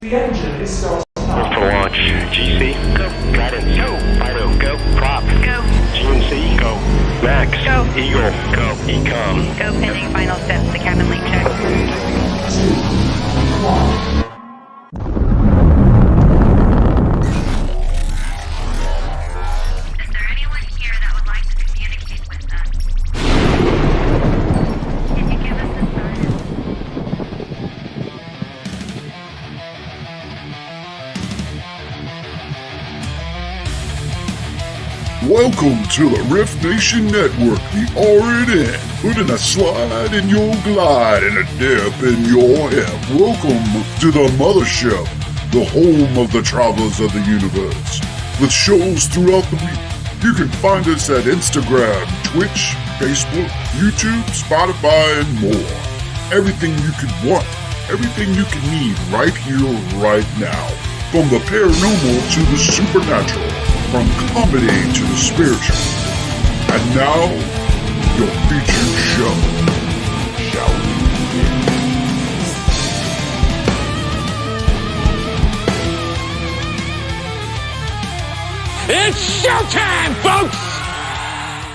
The engine is still For launch, GC, go. Guidance, go. Fido, go. Prop, go. GNC, go. Max, go. Eagle, go. Ecom, go. Pending final steps to cabin link check. 3, 2, 1. Is there anyone here that would like to communicate with us? Can you give us a sign? Welcome to the Riff Nation Network, the RNN, putting a slide in your glide and a dip in your hip. Welcome to the mothership, the home of the travelers of the universe. With shows throughout the week, you can find us at Instagram, Twitch, Facebook, YouTube, Spotify, and more. Everything you could want, everything you can need right here, right now. From the paranormal to the supernatural. From comedy to the spiritual. And now, your featured show. Shall we begin? It's showtime, folks!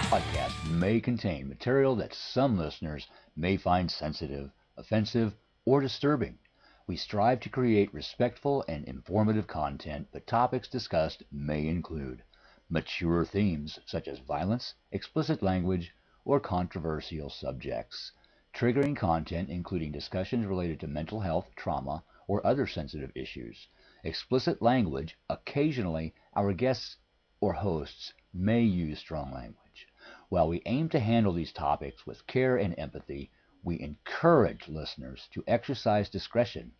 Podcast may contain material that some listeners may find sensitive, offensive, or disturbing. We strive to create respectful and informative content, but topics discussed may include mature themes such as violence, explicit language, or controversial subjects, triggering content including discussions related to mental health, trauma, or other sensitive issues, explicit language. Occasionally, our guests or hosts may use strong language. While we aim to handle these topics with care and empathy, we encourage listeners to exercise discretion.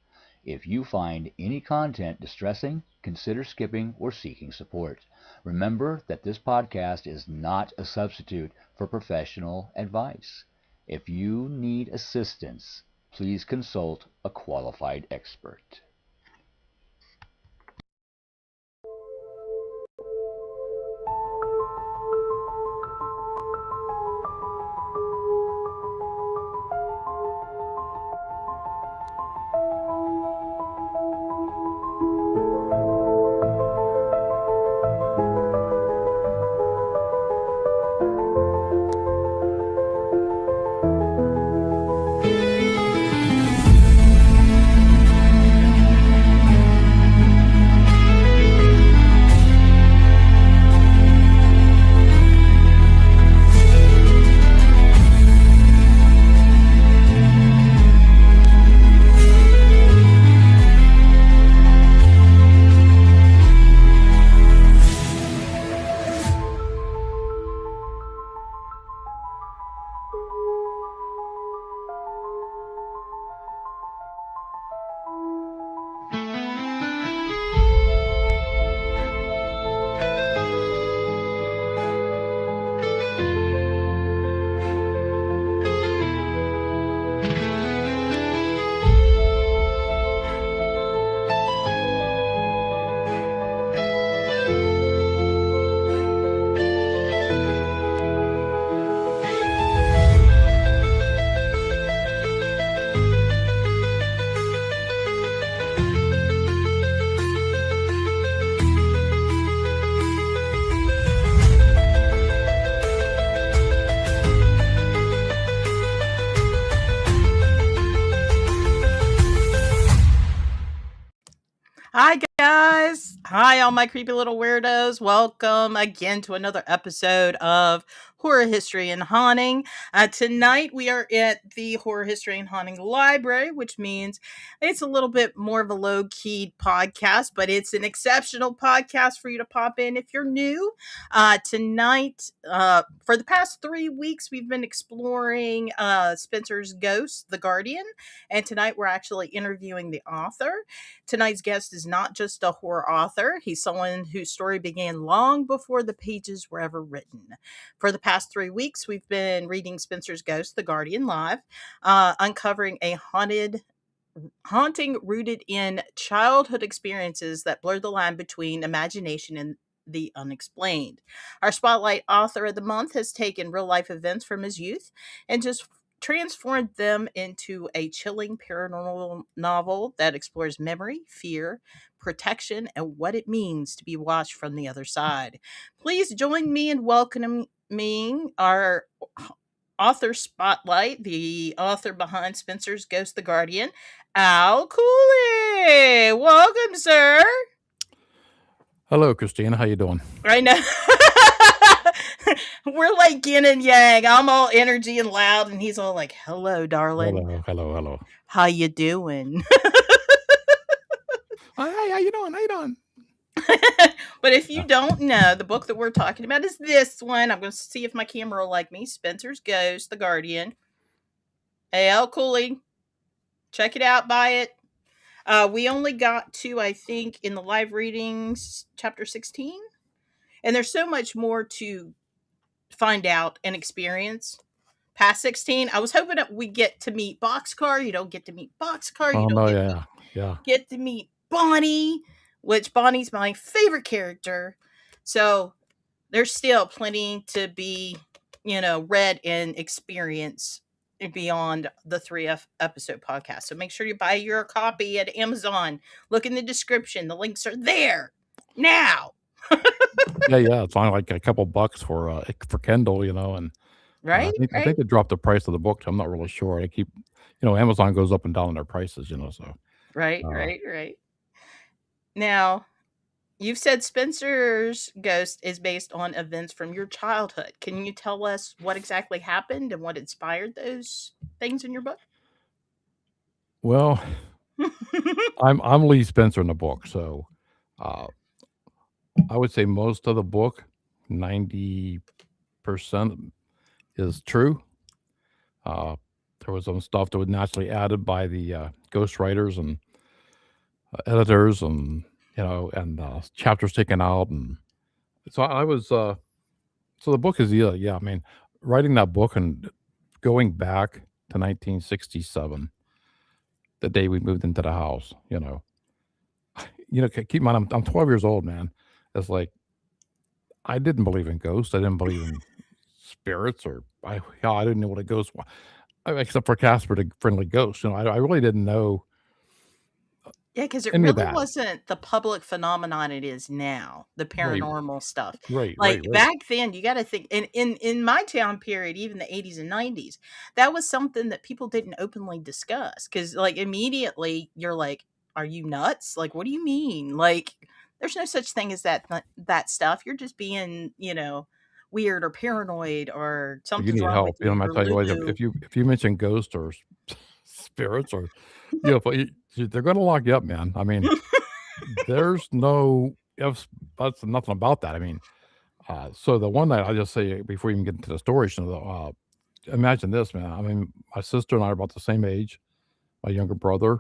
If you find any content distressing, consider skipping or seeking support. Remember that this podcast is not a substitute for professional advice. If you need assistance, please consult a qualified expert. Hi, guys. Hi, all my creepy little weirdos. Welcome again to another episode of Horror History and Haunting. Tonight, we are at the Horror History and Haunting Library, which means it's a little bit more of a low-key podcast, but it's an exceptional podcast for you to pop in if you're new. Tonight, for the past 3 weeks, we've been exploring Spencer's Ghost, The Guardian, and tonight we're actually interviewing the author. Tonight's guest is not just a horror author. He's someone whose story began long before the pages were ever written. For the past 3 weeks, we've been reading Spencer's Ghost, The Guardian live, uncovering a haunting rooted in childhood experiences that blur the line between imagination and the unexplained. Our spotlight author of the month has taken real life events from his youth and just transformed them into a chilling paranormal novel that explores memory, fear, protection, and what it means to be watched from the other side. Please join me in welcoming our author spotlight, the author behind Spencer's Ghost the Guardian, Al Cooley. Welcome, sir. Hello, Christina. How you doing? I know. We're like yin and yang. I'm all energy and loud, and he's all like, "Hello, darling. Hello. How you doing?" Hey, how you doing? But if you don't know, the book that we're talking about is this one. I'm going to see if my camera will like me. Spencer's Ghost, The Guardian. A.L. Cooley. Check it out. Buy it. We only got to, I think, in the live readings, chapter 16. And there's so much more to find out and experience past 16. I was hoping that we get to meet Boxcar. You don't get to meet Boxcar. You Oh don't no, get, get to meet Bonnie, which Bonnie's my favorite character. So there's still plenty to be, read and experience beyond the 3 episode podcast. So make sure you buy your copy at Amazon. Look in the description. The links are there now. yeah. It's only like a couple bucks for Kindle, and Right? I think they dropped the price of the book. I'm not really sure. They keep, Amazon goes up and down in their prices, so. Right. Now, you've said Spencer's Ghost is based on events from your childhood. Can you tell us what exactly happened and what inspired those things in your book? Well, I'm Lee Spencer in the book, so I would say most of the book, 90% is true. There was some stuff that was naturally added by the ghost writers and editors, and chapters taken out, and so I was. So the book is I mean, writing that book and going back to 1967, the day we moved into the house. Keep in mind, I'm 12 years old, man. It's like I didn't believe in ghosts. I didn't believe in spirits, or I didn't know what a ghost was, except for Casper the Friendly Ghost. I really didn't know. Yeah, because it Any really of that. wasn't the public phenomenon it is now, the paranormal stuff. Right. Like back then, you got to think, in my time period, even the 80s and 90s, that was something that people didn't openly discuss. Because like immediately you're like, are you nuts? Like, what do you mean? Like, there's no such thing as that stuff. You're just being, weird or paranoid or You something's need wrong help. with you. I'm Or gonna tell you what. Lulu. If you mention ghosts or spirits, or they're gonna lock you up, man. I mean, there's no ifs, buts, nothing about that. I mean, so the one night, I'll just say before you even get into the story, imagine this, man. I mean, my sister and I are about the same age, my younger brother,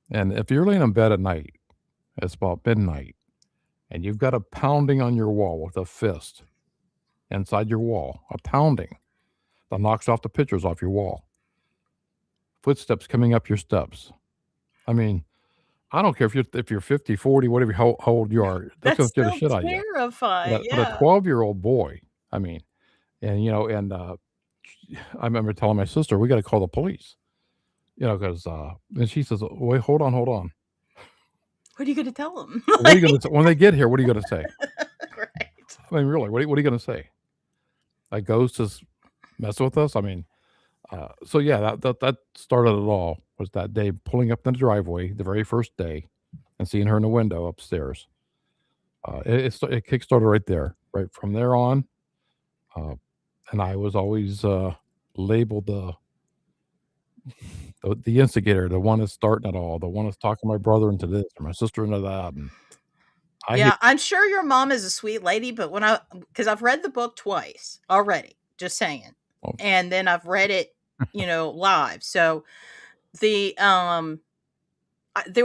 and if you're laying in bed at night, it's about midnight, and you've got a pounding on your wall with a fist inside your wall, a pounding that knocks off the pictures off your wall. Footsteps coming up your steps. I mean, I don't care if you're 50, 40, whatever, how old you are. That's gonna That's scare the so shit out of you. terrifying. But a 12-year-old boy, I mean, and I remember telling my sister, we got to call the police, because and she says, wait, hold on. What are you going to tell them? What are you gonna say when they get here? What are you gonna say? Right. I mean, really, what are you gonna say? A ghost is messing with us? I mean, so yeah, that started it all. Was that day pulling up in the driveway the very first day and seeing her in the window upstairs. It kickstarted right there. Right from there on, and I was always labeled the instigator, the one that's starting it all, the one that's talking my brother into this or my sister into that. And I'm sure your mom is a sweet lady, but because I've read the book twice already, just saying, and then I've read it, live. So there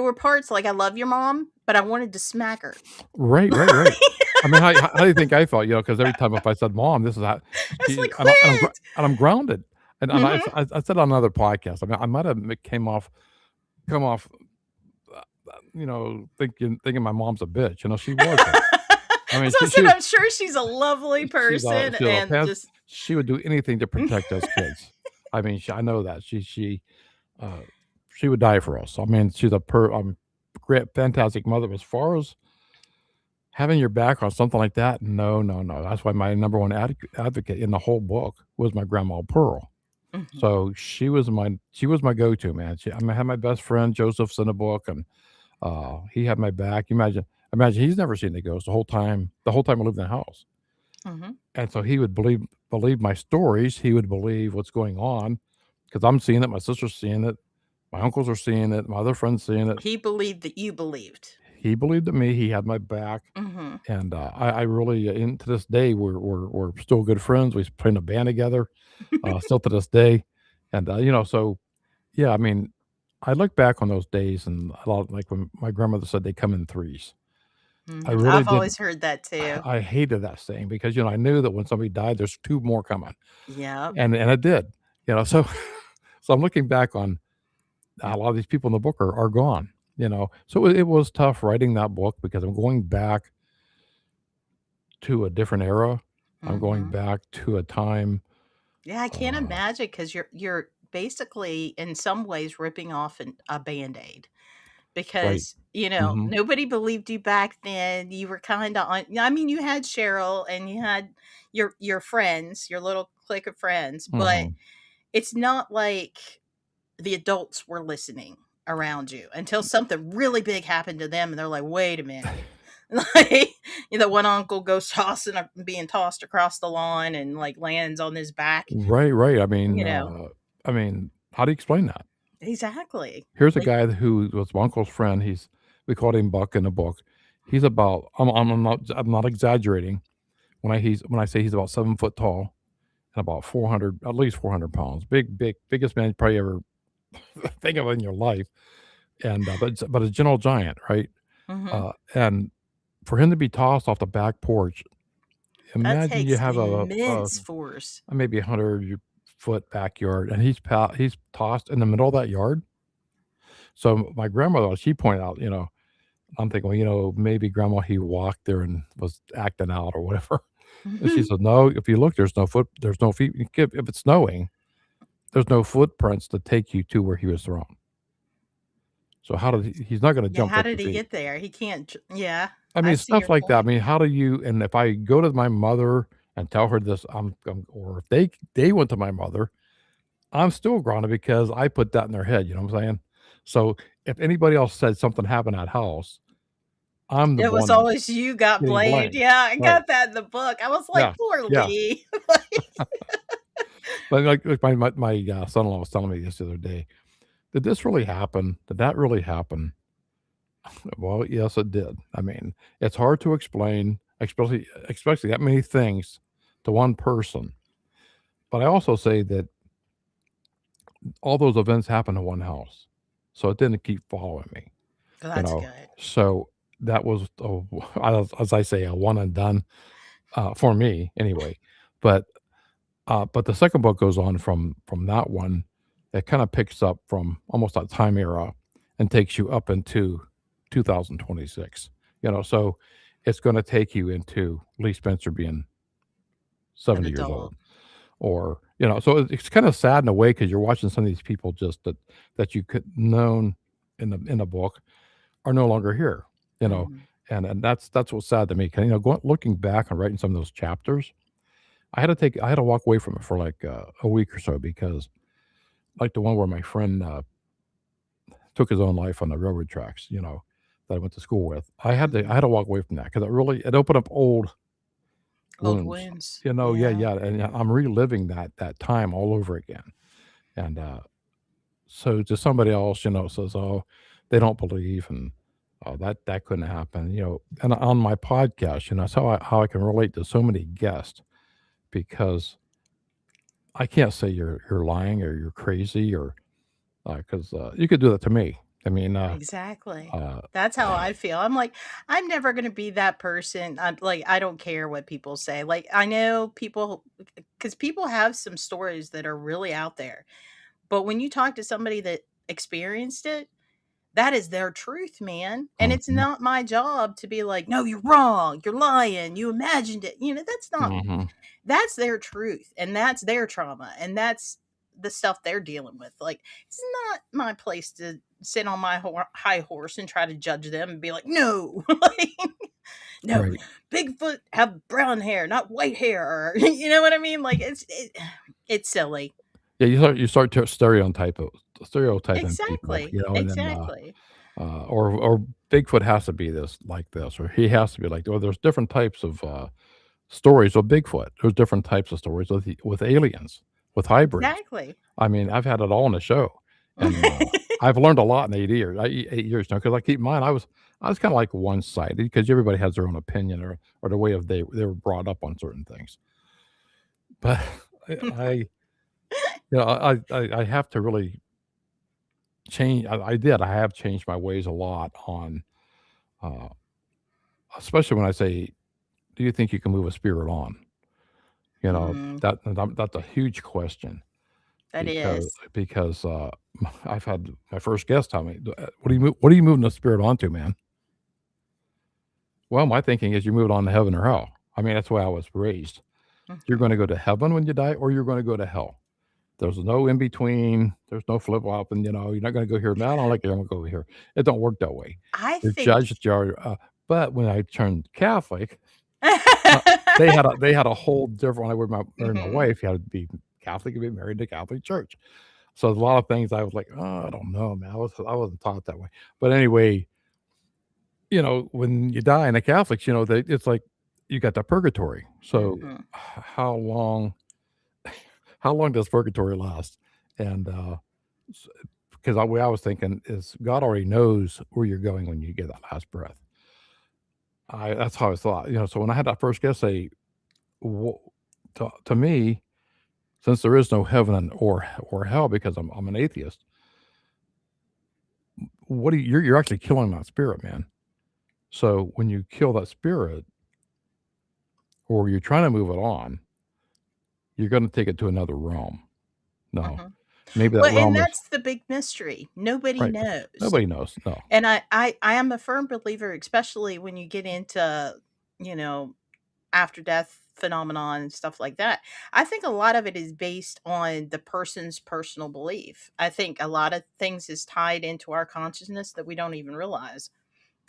were parts like I love your mom, but I wanted to smack her. Right. I mean, how do you think I felt? Because every time if I said, "Mom, this is how," and I'm grounded. And I said on another podcast, I mean, I might have come off, thinking my mom's a bitch. She wasn't. I mean, I'm sure she's a lovely person, she would do anything to protect us kids. I mean, I know that uh, she would die for us. I mean, she's a great, fantastic mother. As far as having your back on something like that, no, no, no. That's why my number one advocate in the whole book was my grandma Pearl. Mhm. So she was my go-to, man. I had my best friend Joseph's in the book, and he had my back. Imagine he's never seen the ghost the whole time. The whole time I lived in the house, Mhm. and so he would believe my stories. He would believe what's going on because I'm seeing it. My sister's seeing it. My uncles are seeing it. My other friends seeing it. He believed that you believed. He believed in me. He had my back, Mhm. and I really, to this day, we're still good friends. We play in a band together, still to this day, and so yeah. I mean, I look back on those days, and a lot like when my grandmother said they come in threes. I Mhm. really I've did. always heard that too. I hated that saying because I knew that when somebody died, there's two more coming, Yep. and it did. So so I'm looking back on a lot of these people in the book are gone. So it was tough writing that book because I'm going back to a different era. I'm going Mhm. back to a time. Yeah, I can't Uh, imagine because you're basically in some ways ripping off a Band-Aid right. because, Hmm. nobody believed you back then. You were kinda on I mean, you had Cheryl and you had your friends, your little clique of friends, but Hmm. it's not like the adults were listening around you until something really big happened to them and they're like, "Wait a minute." Like, one uncle goes tossing being tossed across the lawn and, like, lands on his back, Right, right. you know? I mean, how do you explain that? Exactly. Here's a Like guy who was my uncle's friend. We called him Buck in the book. He's about I'm not exaggerating when I say he's about 7 foot tall and about 400 at least 400 pounds. Biggest man you probably ever think of in your life. And but a gentle giant, right? mhm. And for him to be tossed off the back porch, That imagine you takes have immense force. maybe 100-foot backyard, and he's tossed in the middle of that yard. So my grandmother, she pointed out, I'm thinking, well, maybe grandma he walked there and was acting out or whatever. And she said, no, if you look, there's no feet. If it's snowing, there's no footprints to take you to where he was thrown. So he's not going to Yeah, jump how 50 did he feet. get there? He can't yeah, I I mean, see stuff your like that. I point. mean, how do you, and if I go to my mother and tell her this, or if they went to my mother, I'm still grounded because I put that in their head. You know what I'm saying? So if anybody else said something happened at house, I'm the It was one always you got getting blamed. blamed. Yeah, I Right. got that in the book. I was like, Yeah. "Poor Yeah. Lee." But like my son-in-law was telling me this the other day. Did this really happen? Did that really happen? Well, yes, it did. I mean, it's hard to explain, especially that many things to one person. But I also say that all those events happened in one house, so it didn't keep following me. Well, You that's know, good. so that was as I say, a one and done for me anyway. But but the second book goes on from that one. It kind of picks up from almost that time era and takes you up into 2026. So it's going to take you into Lee Spencer being An 70 years adult. old, or so it's kind of sad in a way because you're watching some of these people just that you could known in the book are no longer here. You know, Mhm. and that's what's sad to me. 'Cause, looking back and writing some of those chapters, I had to walk away from it for like a week or so because like the one where my friend took his own life on the railroad tracks, that I went to school with. I Mhm. had to walk away from that because it opened up old Old wounds. wounds. Yeah, Yeah. yeah, and I'm reliving that time all over again. And so to somebody else, says, "Oh, they don't believe," and "Oh, that couldn't happen," And on my podcast, that's how I can relate to so many guests because I can't say you're lying or you're crazy or because you could do that to me. I mean, Exactly. uh, That's how I feel. I'm like, I'm never gonna be that person. I'm like, I don't care what people say. Like, I know people because people have some stories that are really out there. But when you talk to somebody that experienced it, that is their truth, man. And it's mhm, not my job to be like, no, you're wrong. You're lying. You imagined it. That's not mhm, that's their truth and that's their trauma. And that's the stuff they're dealing with. Like, it's not my place to sit on my high horse and try to judge them and be like, no, like, no, Right. Bigfoot have brown hair, not white hair. Or, you know what I mean? Like, it's silly. Yeah, you start to stereotyping people, Exactly. and then Exactly. or Bigfoot has to be like this, or he has to be like. Well, there's different types of stories with Bigfoot. There's different types of stories with aliens, with hybrids. Exactly. I mean, I've had it all on the show, and I've learned a lot in 8 years. 8 years now, because I keep in mind I was kind of like one sided because everybody has their own opinion or the way of they were brought up on certain things. But I I have to really change. I have changed my ways a lot on, uh, especially when I say, "Do you think you can move a spirit on?" Mm, That's a huge question that because is. because I've had my first guest tell me, What are you moving the spirit onto, man?" Well, my thinking is you move it on to heaven or hell. I mean, that's the way I was raised. You're Mhm. going to go to heaven when you die, or you're going to go to hell. There's no in between. There's no flip flop, and you're not going to go here. Man, I don't like it. I'm going to go here. It don't work that way. I You're think. judged. But when I turned Catholic, they had a whole different. When I married my Mhm. wife, you had to be Catholic and be married to Catholic Church. So there's a lot of things I was like, oh, I don't know, man. I wasn't taught that way. But anyway, when you die in the Catholics, it's like you got the purgatory. So Mhm. how long does purgatory last? And because the way I was thinking is God already knows where you're going when you get that last breath. That's how I thought. So when I had that first guest say, wh- to me, since there is no heaven or hell, because I'm an atheist, you're actually killing that spirit, man. So when you kill that spirit, or you're trying to move it on, you're going to take it to another realm. No, Mhm. maybe that Well, and realm is that's the big mystery. Nobody right. knows. Nobody knows. No. And I am a firm believer, especially when you get into, you know, after death phenomenon and stuff like that. I think a lot of it is based on the person's personal belief. I think a lot of things is tied into our consciousness that we don't even realize.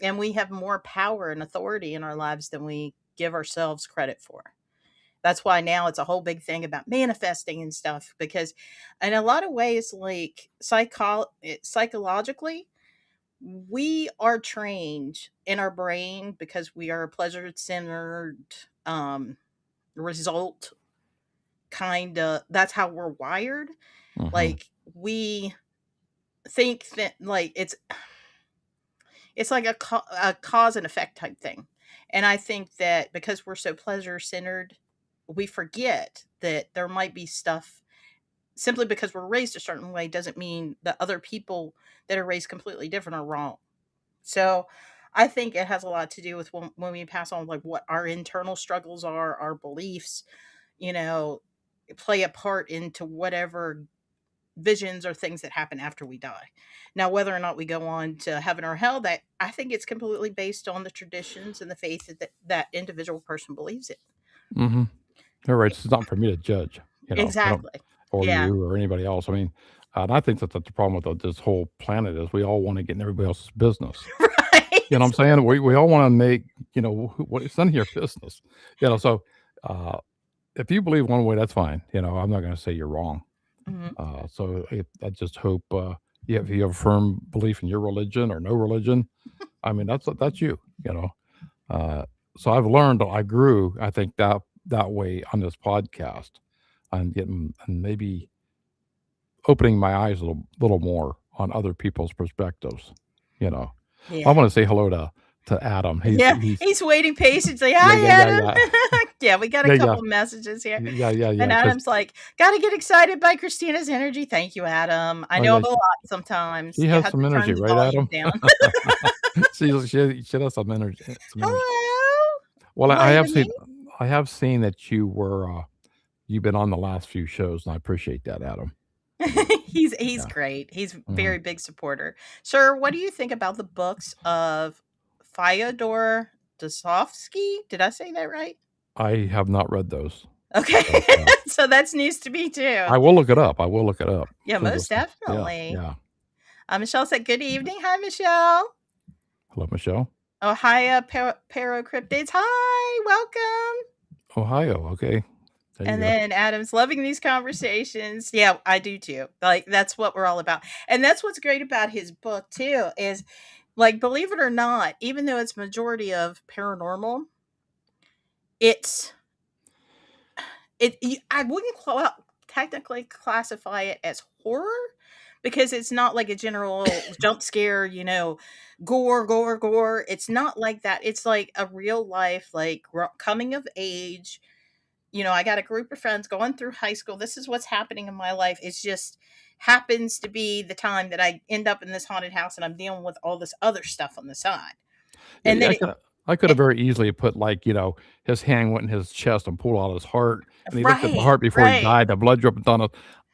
And we have more power and authority in our lives than we give ourselves credit for. That's why now it's a whole big thing about manifesting and stuff, because in a lot of ways, like psychologically, we are trained in our brain because we are a pleasure centered um result kind of, that's how we're wired. Hmm. Like, we think that, like, it's like a cause and effect type thing. And I think that because we're so pleasure centered, we forget that there might be stuff. Simply because we're raised a certain way doesn't mean that other people that are raised completely different are wrong. So I think it has a lot to do with when we pass on, like, what our internal struggles are, our beliefs, you know, play a part into whatever visions or things that happen after we die. Now, whether or not we go on to heaven or hell, that I think it's completely based on the traditions and the faith that individual person believes in. Hmm. You're right. It's not for me to judge. I don't, Exactly. or Yeah. you or anybody else. I mean, and I think that's the problem with this whole planet is we all want to get in everybody else's business. You know Right. what I'm saying? We all want to make it's none of your business. So uh, if you believe one way, that's fine. I'm not going to say you're wrong. Mhm. I just hope if you have a firm belief in your religion or no religion, I mean that's you. You know. Uh, so I grew. I think that way on this podcast. I'm getting and maybe opening my eyes a little more on other people's perspectives. You know, I Yeah. want to say hello to Adam. Yeah, He's he's waiting patiently. yeah Hi, yeah yeah Adam. yeah Yeah, we got a yeah yeah couple messages here. yeah And because Adam's like, "Gotta get excited by Christina's energy." Thank you, Adam. I oh know yeah I'm a lot sometimes. she You has have to some energy, turn the right, volume Adam? down. She has some energy. Some energy. Hello? Well, Why the I have seen that you've been on the last few shows, and I appreciate that, Adam. He's Yeah. great. He's Mhm. very big supporter. Sir, what do you think about the books of Fyodor Dostoevsky? Did I say that right? I have not read those. Okay. But So that's news to me too. I will look it up. I will look it up. Yeah, So most definitely. yeah. Michelle said, "Good evening." Hi, Michelle. Hello, Michelle. Ohio Paracryptids. Hi, welcome. Ohio. Okay. There you And go. then Adam's loving these conversations. Yeah, I do too. Like that's what we're all about. And that's what's great about his book too is like believe it or not, even though it's majority of paranormal, it's I wouldn't technically classify it as horror because it's not like a general jump scare, gore. It's not like that. It's like a real life like coming of age. I got a group of friends going through high school. This is what's happening in my life. It's just happens to be the time that I end up in this haunted house and I'm dealing with all this other stuff on the side. And Yeah, then I could have very easily put his hand went in his chest and pulled out his heart, and he looked at the right, heart before he right. died. The blood dripping down.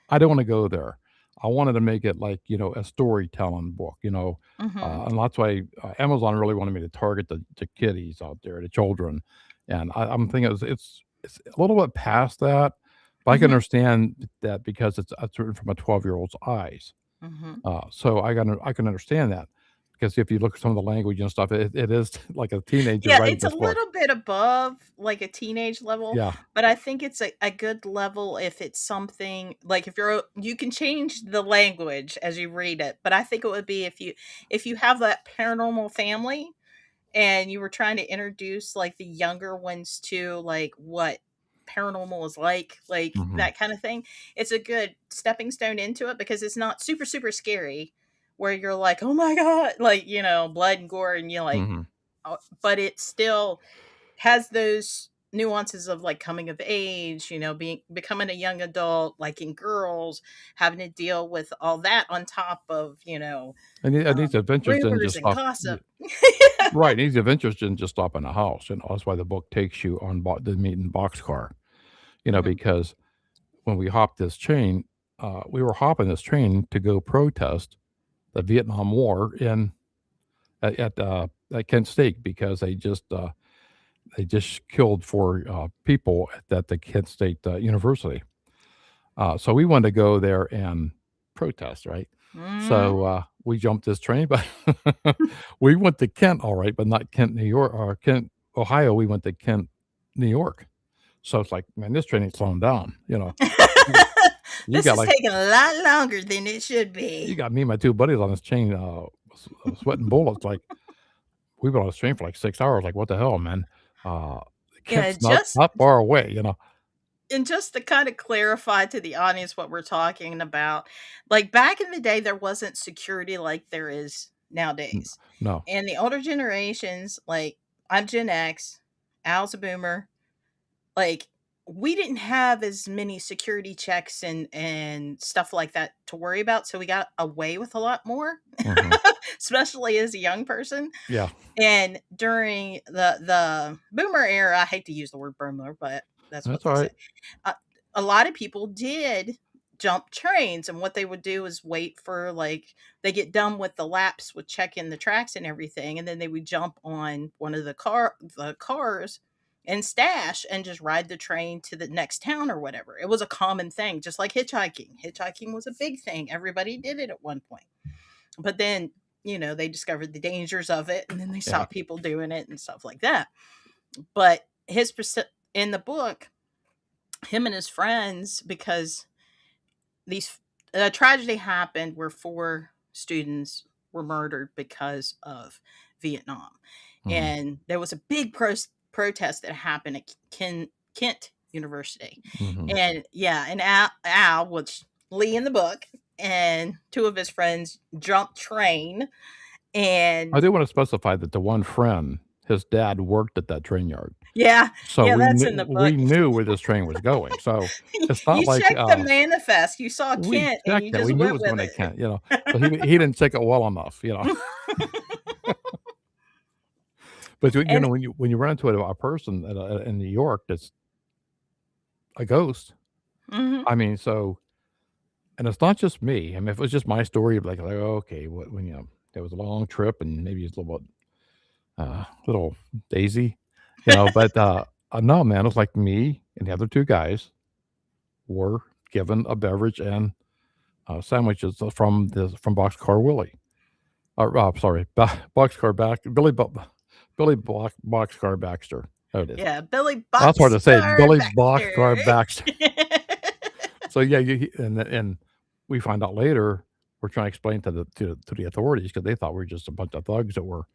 I don't want to go there. I wanted to make it like a storytelling book. Mhm. And that's why Amazon really wanted me to target the kiddies out there, the children, and I'm thinking it's a little bit past that, but I can Mhm. understand that because it's written from a 12-year-old's eyes. Mhm. So I can understand that. Because if you look at some of the language and stuff, it is like a teenager Yeah, writing it's a this book. little bit above like a teenage level, Yeah. but I think it's a good level if it's something like if you can change the language as you read it, but I think it would be if you have that paranormal family and you were trying to introduce like the younger ones to like what paranormal is like Mhm. that kind of thing. It's a good stepping stone into it because it's not super super scary where you're like, "Oh my god," like, blood and gore and you're like, Mhm. but it still has those nuances of like coming of age, becoming a young adult, liking girls, having to deal with all that on top of, And these adventures didn't rumors just and stop. gossip. Right. These adventures didn't just stop in the house. That's why the book takes you on the meat and boxcar. Mhm. Because when we hopped this train, we were hopping this train to go protest the Vietnam War at Kent State because they just killed 4 people at the Kent State University. So we wanted to go there and protest, right? Mhm. So we jumped this train, but we went to Kent, all right, but not Kent, New York, or Kent, Ohio. We went to Kent, New York. So it's like, man, this train ain't slowing down. You This got is like taking a lot longer than it should you be. got me and my 2 buddies on this chain, sweating bullets. Like we've been on this train for like 6 hours. Like what the hell, man? Uh, Yeah, Kent's not far away. and just to kind of clarify to the audience what we're talking about, like back in the day, there wasn't security like there is nowadays. No. And the older generations, like I'm Gen X, Al's a boomer, like we didn't have as many security checks and stuff like that to worry about. So we got away with a lot more, Mhm. especially as a young person. Yeah. And during the boomer era, I hate to use the word boomer, but that's what That's they all say. right. A lot of people did jump trains, and what they would do is wait for like they get done with the laps with checking the tracks and everything, and then they would jump on one of the cars and stash and just ride the train to the next town or whatever. It was a common thing, just like hitchhiking. Hitchhiking was a big thing. Everybody did it at one point. But then, they discovered the dangers of it and then they Yeah. stopped people doing it and stuff like that. But in the book, him and his friends, because these a tragedy happened where 4 students were murdered because of Vietnam. Mhm. And there was a big protest that happened at Kent University. Mhm. And yeah, and Al, which Lee in the book, and 2 of his friends jumped train I and do want to specify that the one friend, his dad worked at that train yard. yeah, So yeah, that's in the book. we knew where this train was going. So it's not You like checked the manifest. You saw we Kent and checked you it. We just knew it went was with going to it. Kent, but he didn't check it well enough. But And when you run into a person in New York that's a ghost, mhm. I mean, and it's not just me. I mean, if it was just my story, I'd be like, okay, when there was a long trip and maybe it's a little daisy, but No, man, it was like me and the other two guys were given a beverage and sandwiches from Boxcar Willie. Sorry, Boxcar Boxcar Baxter. There it is. Yeah, Billy That's hard to say. Boxcar Billy Baxter. Boxcar Baxter. So yeah, and we find out later we're trying to explain to the authorities because they thought we were just a bunch of thugs that were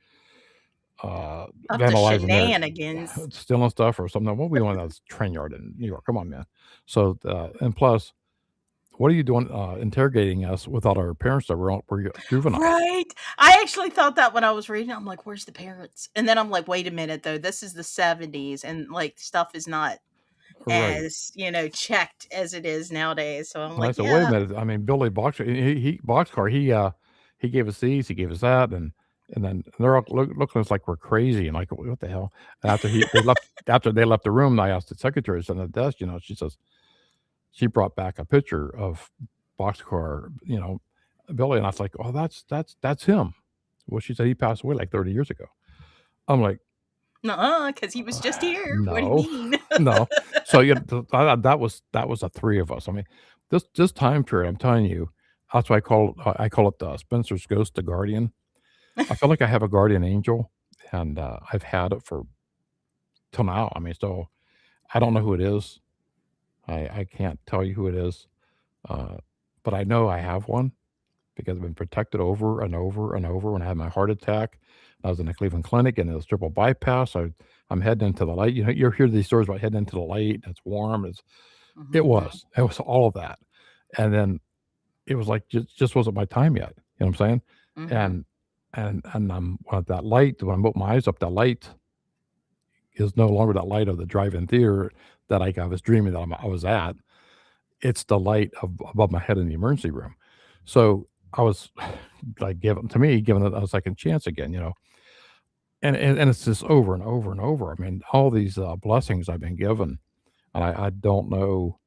Up to vandalizing their shenanigans. stealing stuff or something. What we want that train yard in New York? Come on, man. So and plus, what are you doing interrogating us without our parents that were juvenile? Right. I actually thought that when I was reading. I'm like, where's the parents? And then I'm like, wait a minute though. This is the 70s and like stuff is not Right. as, checked as it is nowadays. So I'm And I like, said, wait a yeah. minute. I mean, Billy Boxcar, he Boxcar, he gave us these, he gave us that, and then they're all looking at us like we're crazy and like what the hell. And after they left the room, I asked the secretary on the desk, she says she brought back a picture of Boxcar, Billy, and I was like, oh, that's him. Well, she said he passed away like 30 years ago. I'm like, Nuh-uh, because he was just here. What do you no, mean? no. So that was the three of us. I mean, this time period, I'm telling you, that's why I call it Spencer's Ghost, the Guardian. I feel like I have a guardian angel, and I've had it for till now. I mean, so I don't know who it is. I can't tell you who it is, but I know I have one because I've been protected over and over and over. When I had my heart attack, I was in the Cleveland Clinic and it was triple bypass. I'm heading into the light. You hear these stories about heading into the light. It's warm. It Mhm. was all of that, and then it was like just wasn't my time yet. You know what I'm saying? Mhm. And that light, when I open my eyes up, that light is no longer that light of the drive-in theater that I was dreaming that I was at. It's the light above my head in the emergency room. So I was like giving it a second chance again, and it's just over and over and over. I mean, all these blessings I've been given, and I don't know.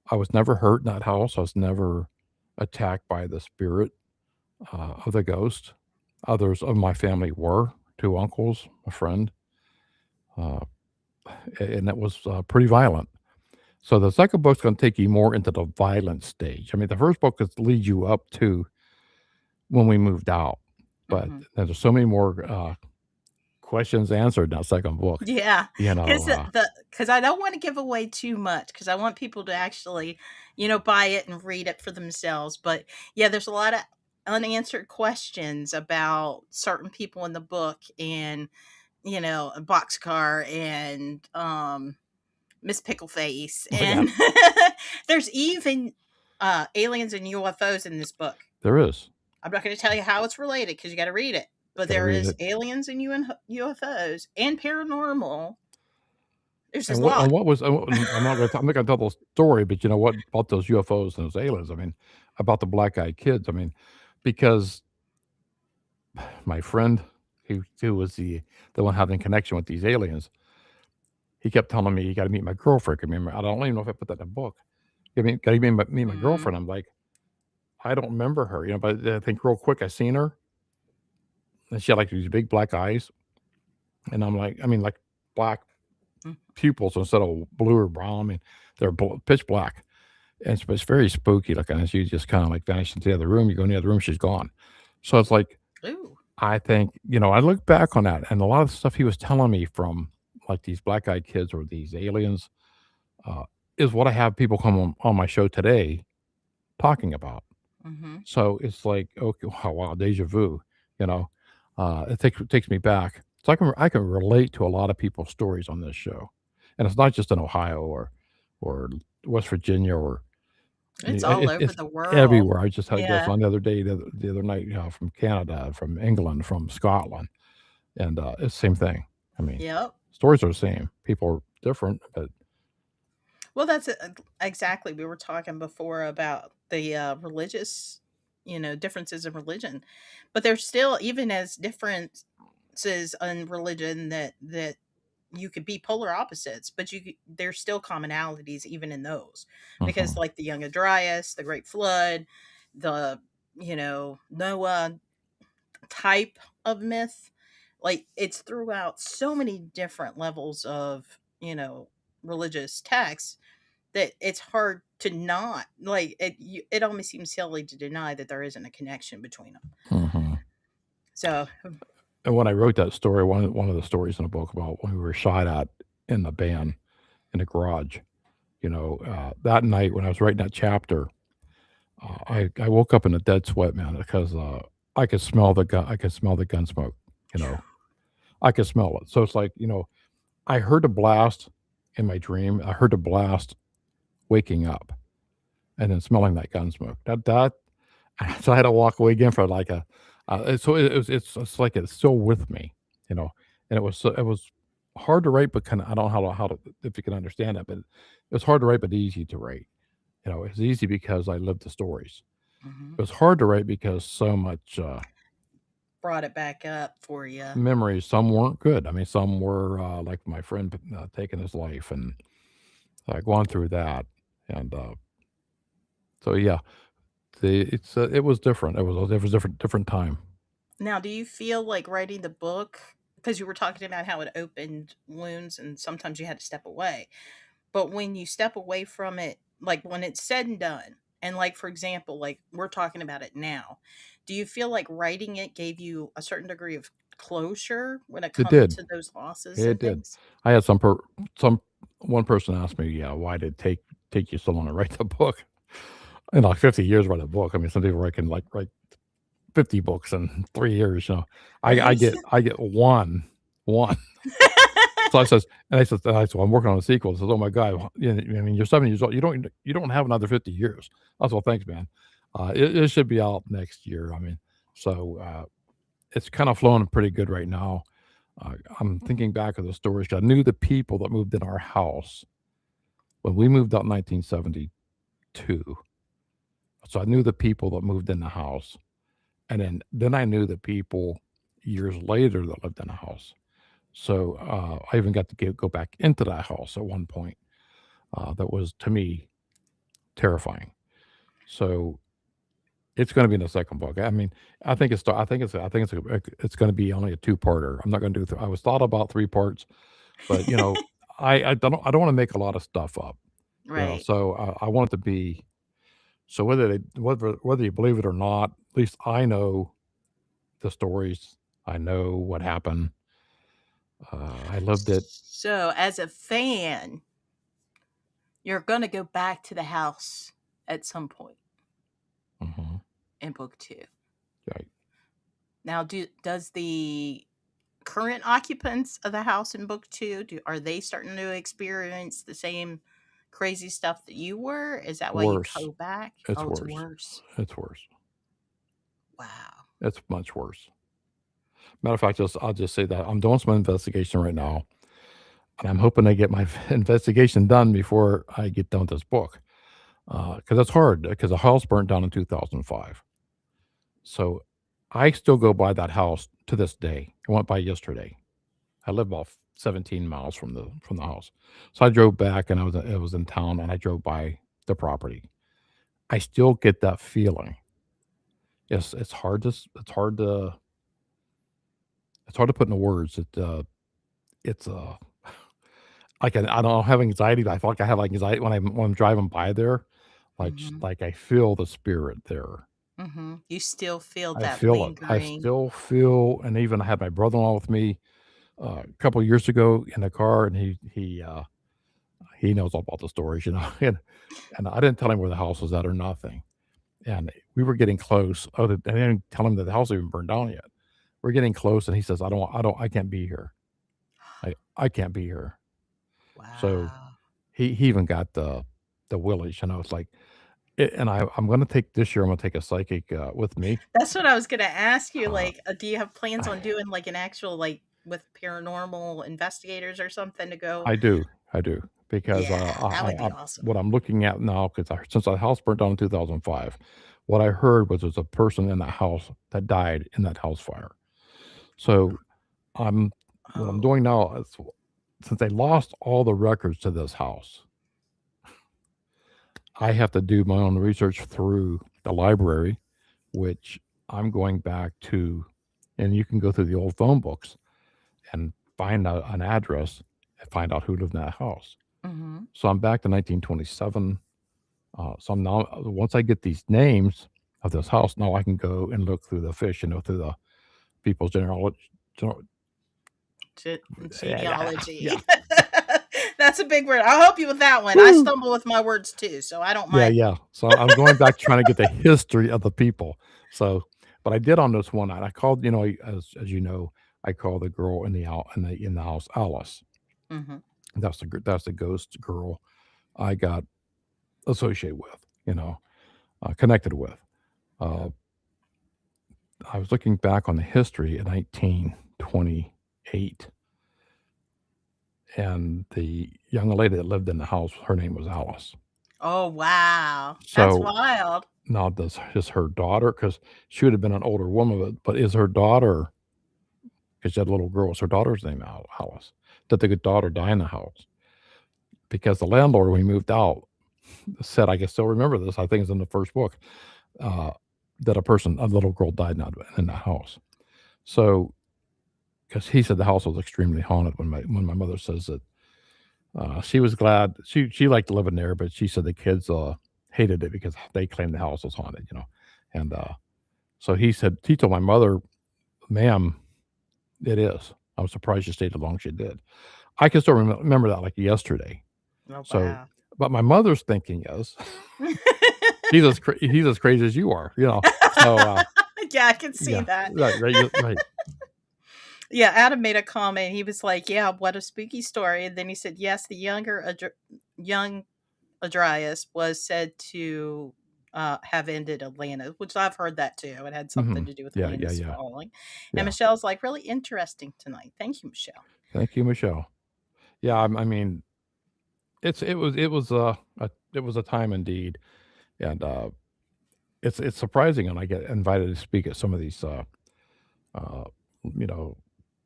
I was never hurt in that house. I was never attacked by the spirit of the ghost. Others of my family were two uncles, a friend, uh, and it was pretty violent. So the second book's going to take you more into the violent stage. I mean, the first book leads you up to when we moved out, but Mhm. there's so many more questions answered in that second book. Yeah, You because know, because I don't want to give away too much because I want people to actually, buy it and read it for themselves. But yeah, there's a lot of unanswered questions about certain people in the book and, a boxcar and Miss Pickleface. yeah, And there's even aliens and UFOs in this book. there is. I'm not going to tell you how it's related because you got to read it. But Got to there read is it. aliens and UFOs and paranormal. There's And just a lot. what was I'm not going to tell the story, but you know what about those UFOs and those aliens? I mean, about the black eyed kids. I mean, because my friend who was the one having connection with these aliens, he kept telling me you got to meet my girlfriend. I don't even know if I put that in a book. Got to meet my Mhm. girlfriend. I'm like, I don't remember her, but I think real quick I seen her, and she had like these big black eyes, and I'm like, like black Mm. pupils instead of blue or brown. I mean, they're pitch black, and it's very spooky looking. And she just kind of like vanished into the other room. You go in the other room, she's gone. So it's like Ooh. I think I look back on that, and a lot of the stuff he was telling me from like these black eyed kids or these aliens uh, is what I have people come on my show today talking about. Mhm. So it's like, okay, wow, deja vu, you know. It takes me back. So I can relate to a lot of people's stories on this show, and it's not just in Ohio or West Virginia or It's all over it's the world. everywhere. I just had guests Yeah. on the other day, the other night, from Canada, from England, from Scotland, and it's the same thing. I mean, Yep. stories are the same. People are different, but Well, that's exactly. We were talking before about the religious, differences in religion, but there's still even as differences in religion that you could be polar opposites, but there's still commonalities even in those because mhm. like the Young Dryas, the Great Flood, the Noah type of myth, like it's throughout so many different levels of religious texts, that it's hard to not like it. It almost seems silly to deny that there isn't a connection between them. Mm-hmm. So, And when I wrote that story, one of the stories in the book about when we were shot at in the van in the garage, that night when I was writing that chapter, I woke up in a dead sweat, man, because I could smell the gun. I could smell the gun smoke. I could smell it. So it's like, I heard a blast in my dream. I heard a blast waking up, and then smelling that gun smoke. That so I had to walk away again for like a. So it's like it's still with me, and it was hard to write, but kind of I don't know how to if you can understand that, but it was hard to write, but easy to write. It's easy because I lived the stories. mhm, It was hard to write because so much brought it back up for you. memories. Some weren't good. I mean, some were like my friend taking his life and going through that, and so yeah, it was different. It was different time. Now, do you feel like writing the book, because you were talking about how it opened wounds and sometimes you had to step away, but when you step away from it, like when it's said and done, and like for example, like we're talking about it now, do you feel like writing it gave you a certain degree of closure when it It comes did. to those losses It and did. things? I had one person asked me, yeah, why did it take you so long to write the book? 50 years to write a book. I mean, some people can write 50 books in 3 years. I Right. get one. So I said, I'm working on a sequel. I says, oh my God, I mean, you're 7 years old. You don't have another 50 years. I said, well, thanks, man. It should be out next year. I mean, so it's kind of flowing pretty good right now. I'm thinking back of the stories. I knew the people that moved in our house when we moved out in 1972. So I knew the people that moved in the house, and then I knew the people years later that lived in the house. So I even got to go back into that house at one point. That was to me terrifying. So it's going to be in the second book. I mean, it's going to be only a two-parter. I'm not going to do. I was thought about 3 parts, but I don't want to make a lot of stuff up. Right. So I want it to be. So whether you believe it or not, at least I know the stories. I know what happened. I lived it. So, as a fan, you're going to go back to the house at some point Mhm. in book 2. Right. Now, does the current occupants of the house in book 2, are they starting to experience the same crazy stuff that you were? Is that why you Worse. go back? It's Oh, it's worse. worse. It's worse. Wow. It's much worse. Matter of fact, I'll just say that I'm doing some investigation right now, and I'm hoping I get my investigation done before I get done with this book, because it's hard. Because the house burnt down in 2005, so I still go by that house to this day. I went by yesterday. I live about 17 miles from the house, so I drove back, and I was in town, and I drove by the property. I still get that feeling. It's hard to put into words. It's I don't have anxiety, but I feel like I have anxiety when I'm driving by there, Mm-hmm. like I feel the spirit there. Mm-hmm. You still feel I that feel it. I lingering. still feel, and even I had my brother-in-law with me a couple of years ago in the car, and he knows all about the stories, and I didn't tell him where the house was at or nothing, and we were getting close. I didn't tell him that the house even burned down yet. We're getting close, and he says, I can't be here. I can't be here. So Wow. he even got the willies, it's like, and I'm going to take this year. I'm going to take a psychic with me. That's what I was going to ask you. Uh, Like, do you have plans on doing like an actual, like with paranormal investigators or something to go? I do, because Yeah, that would be awesome. what I'm looking at now, because since the house burnt down in 2005, what I heard was there's a person in that house that died in that house fire. So I'm what I'm Oh, doing now is, since they lost all the records to this house, I have to do my own research through the library, which I'm going back to, and you can go through the old phone books and find an address and find out who lived in that house. Mm-hmm. So I'm back to 1927. So I'm now, once I get these names of this house, now I can go and look through the fish, through the people's genealogy. Genealogy. Yeah. That's a big word. I'll help you with that one. I stumble with my words too, so I don't mind. Yeah. So I'm going back trying to get the history of the people. So, but I did on this one night. I called, as you know, I called the girl in the house Alice. Mm-hmm. That's the ghost girl I got associated with, connected with. I was looking back on the history in 1928, and the young lady that lived in the house, her name was Alice. Oh, wow. That's So wild. now is her daughter, because she would have been an older woman, but is her daughter, because she had a little girl, is her daughter's name Alice? Did the daughter die in the house? Because the landlord, when he moved out, said, I can still remember this, I think it's in the first book, that a little girl died in that house. So, because he said the house was extremely haunted when my mother says that she was glad, she liked living there, but she said the kids hated it because they claimed the house was haunted, and so he told my mother, ma'am, it is. I'm surprised she stayed as long as she did. I can still remember that like yesterday. Oh, So, wow. but my mother's thinking is he's as crazy as you are, So Yeah, I can see that. right. Yeah, Adam made a comment. He was like, "Yeah, what a spooky story." And then he said, "Yes, the young Adrias was said to have ended Atlantis," which I've heard that too. It had something to do with Yeah. Atlantis falling. Yeah. And Michelle's like, "Really interesting tonight. Thank you, Michelle." Thank you, Michelle. Yeah, I mean, it was a time indeed, and it's surprising when I get invited to speak at some of these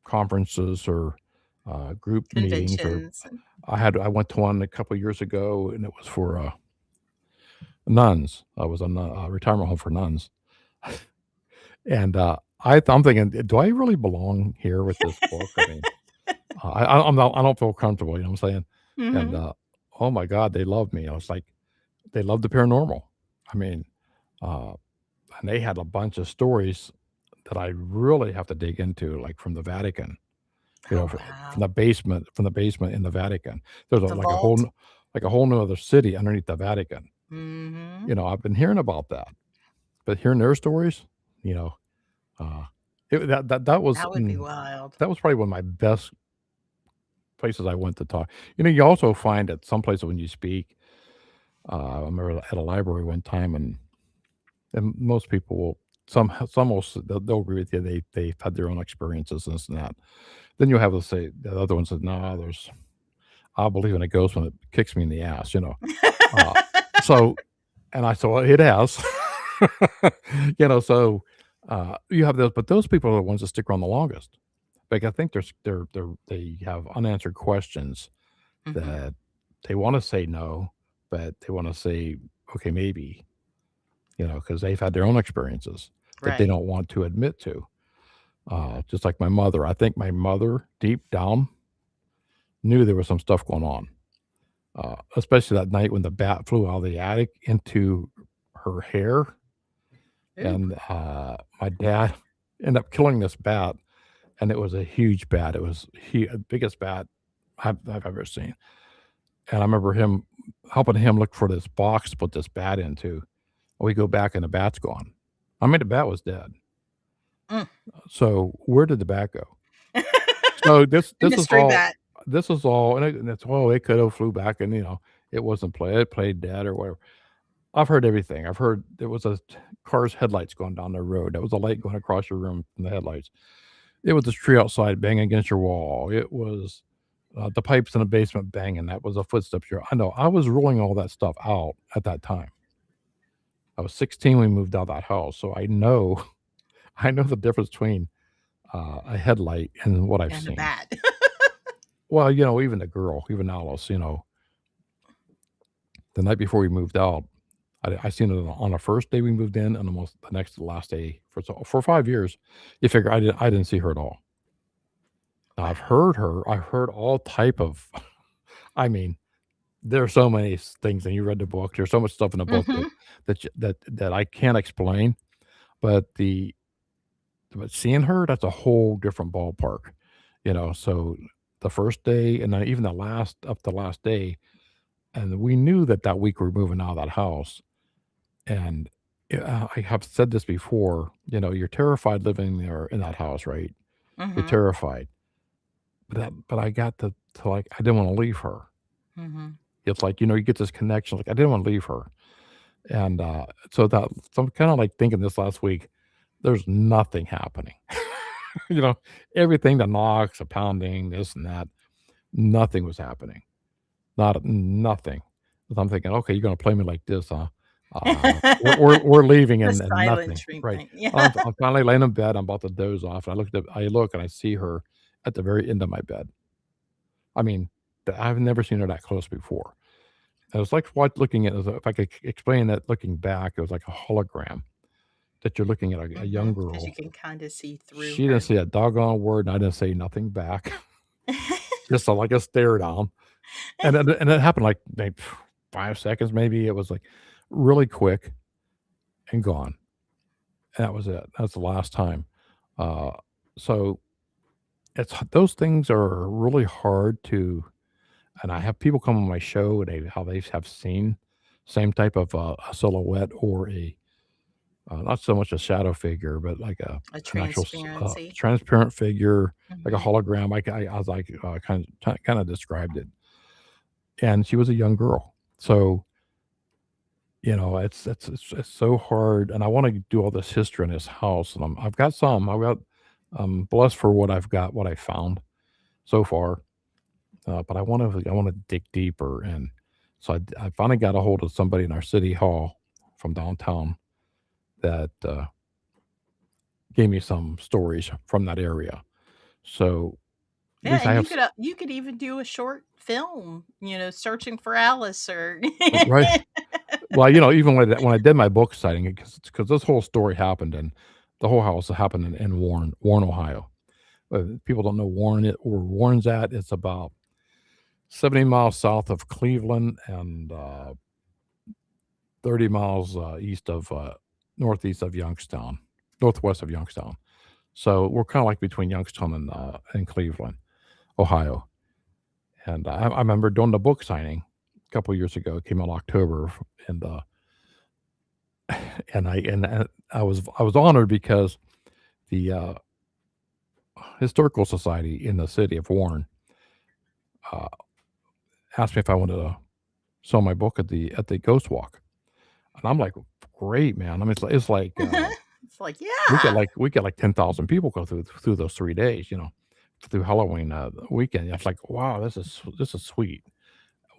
conferences or group meetings. Or Conventions. I went to one a couple of years ago, and it was for nuns. I was on a retirement home for nuns, and I'm thinking, do I really belong here with this book? I mean, I don't feel comfortable. You know what I'm saying? Mhm. And oh my God, they love me. I was like, they love the paranormal. I mean, and they had a bunch of stories that I really have to dig into, like from the Vatican. Oh, From wow. the basement in the Vatican. There's The like a vault. whole new other city underneath the Vatican. Mm-hmm. I've been hearing about that, but hearing their stories, that was That would be wild. that was probably one of my best places I went to talk. You also find at some places when you speak. I remember at a library one time, and most people will they'll agree with you. They've had their own experiences and this and that. Then you'll have to say the other one says, "No, I'll believe in a ghost when it kicks me in the ass." So, and I said, "Well, it has." So you have those, but those people are the ones that stick around the longest. Like I think they have unanswered questions Mhm. that they want to say no, but they want to say okay, maybe, because they've had their own experiences that they Right. don't want to admit to. Just like my mother, I think my mother deep down knew there was some stuff going on. Especially that night when the bat flew out of the attic into her hair, Ooh. and my dad ended up killing this bat, and it was a huge bat. It was the biggest bat I've ever seen. And I remember helping him look for this box to put this bat into. We go back and the bat's gone. I mean, the bat was dead. Mm. So where did the bat go? So this is Mystery all. bat. This is all, and it's it could have flew back, and it wasn't it played dead or whatever. I've heard everything. I've heard there was a car's headlights going down the road. There was a light going across your room from the headlights. It was this tree outside banging against your wall. It was the pipes in the basement banging. That was a footsteps. I know. I was ruling all that stuff out at that time. I was 16 when we moved out of that house, so I know the difference between a headlight and what I've And a seen. bat. Well, even the girl, even Alice, the night before we moved out, I seen it on the first day we moved in, and almost the next to the last day for 5 years. You figure I didn't see her at all. I've Wow. heard her. I've heard all type of. I mean, there are so many things, and you read the book. There's so much stuff in the book Mm-hmm. that I can't explain. But seeing her, that's a whole different ballpark, So the first day, and then even the last day, and we knew that week we were moving out of that house. And I have said this before, you're terrified living there in that house, right? You're Mm-hmm. terrified, but I got to like I didn't want to leave her. Mm-hmm. It's like you get this connection. Like I didn't want to leave her, and so I'm kind of like thinking this last week. There's nothing happening. you know, Everything, the knocks, the pounding, this and that, nothing was happening. Nothing. So I'm thinking, okay, you're gonna play me like this, huh? We're leaving The and silent nothing, right? treatment. Yeah. I'm finally laying in bed. I'm about to doze off, and I look and I see her at the very end of my bed. I mean, I've never seen her that close before. It was like looking at, if I could explain that, looking back, it was like a hologram that you're looking at a young Because you girl. can kind of see through She didn't her. say a doggone word, and I didn't say nothing back. Just like a stare down. And it happened like maybe 5 seconds, maybe. It was like really quick and gone. And that was it. That's the last time. Uh, so those things are really hard to, and I have people come on my show and how they have seen same type of a silhouette or not so much a shadow figure, but like A an actual transparency. transparent figure, like a Hmm. hologram. I was like kind of described it, and she was a young girl. So it's so hard, and I want to do all this history in this house, and I'm blessed for what I've got, what I found so far, but I want to dig deeper, and so I finally got a hold of somebody in our city hall from downtown that gave me some stories from that area. So at Yeah, least I and have you could even do a short film, searching for Alice or right. Well, even when I did my book signing, because this whole story happened, and the whole house happened in Warren, Ohio. People don't know where Warren's at. It's about 70 miles south of Cleveland and 30 miles northeast of Youngstown, northwest of Youngstown. So we're kind of like between Youngstown and Cleveland, Ohio. And I remember doing the book signing a couple years ago. It came out October, and I was honored because the historical society in the city of Warren uh, asked me if I wanted to sell my book at the Ghost Walk, and I'm like, great, man. I mean, it's like it's like, we get yeah. like 10,000 people go through those 3 days, through Halloween weekend. It's like, wow, this is sweet.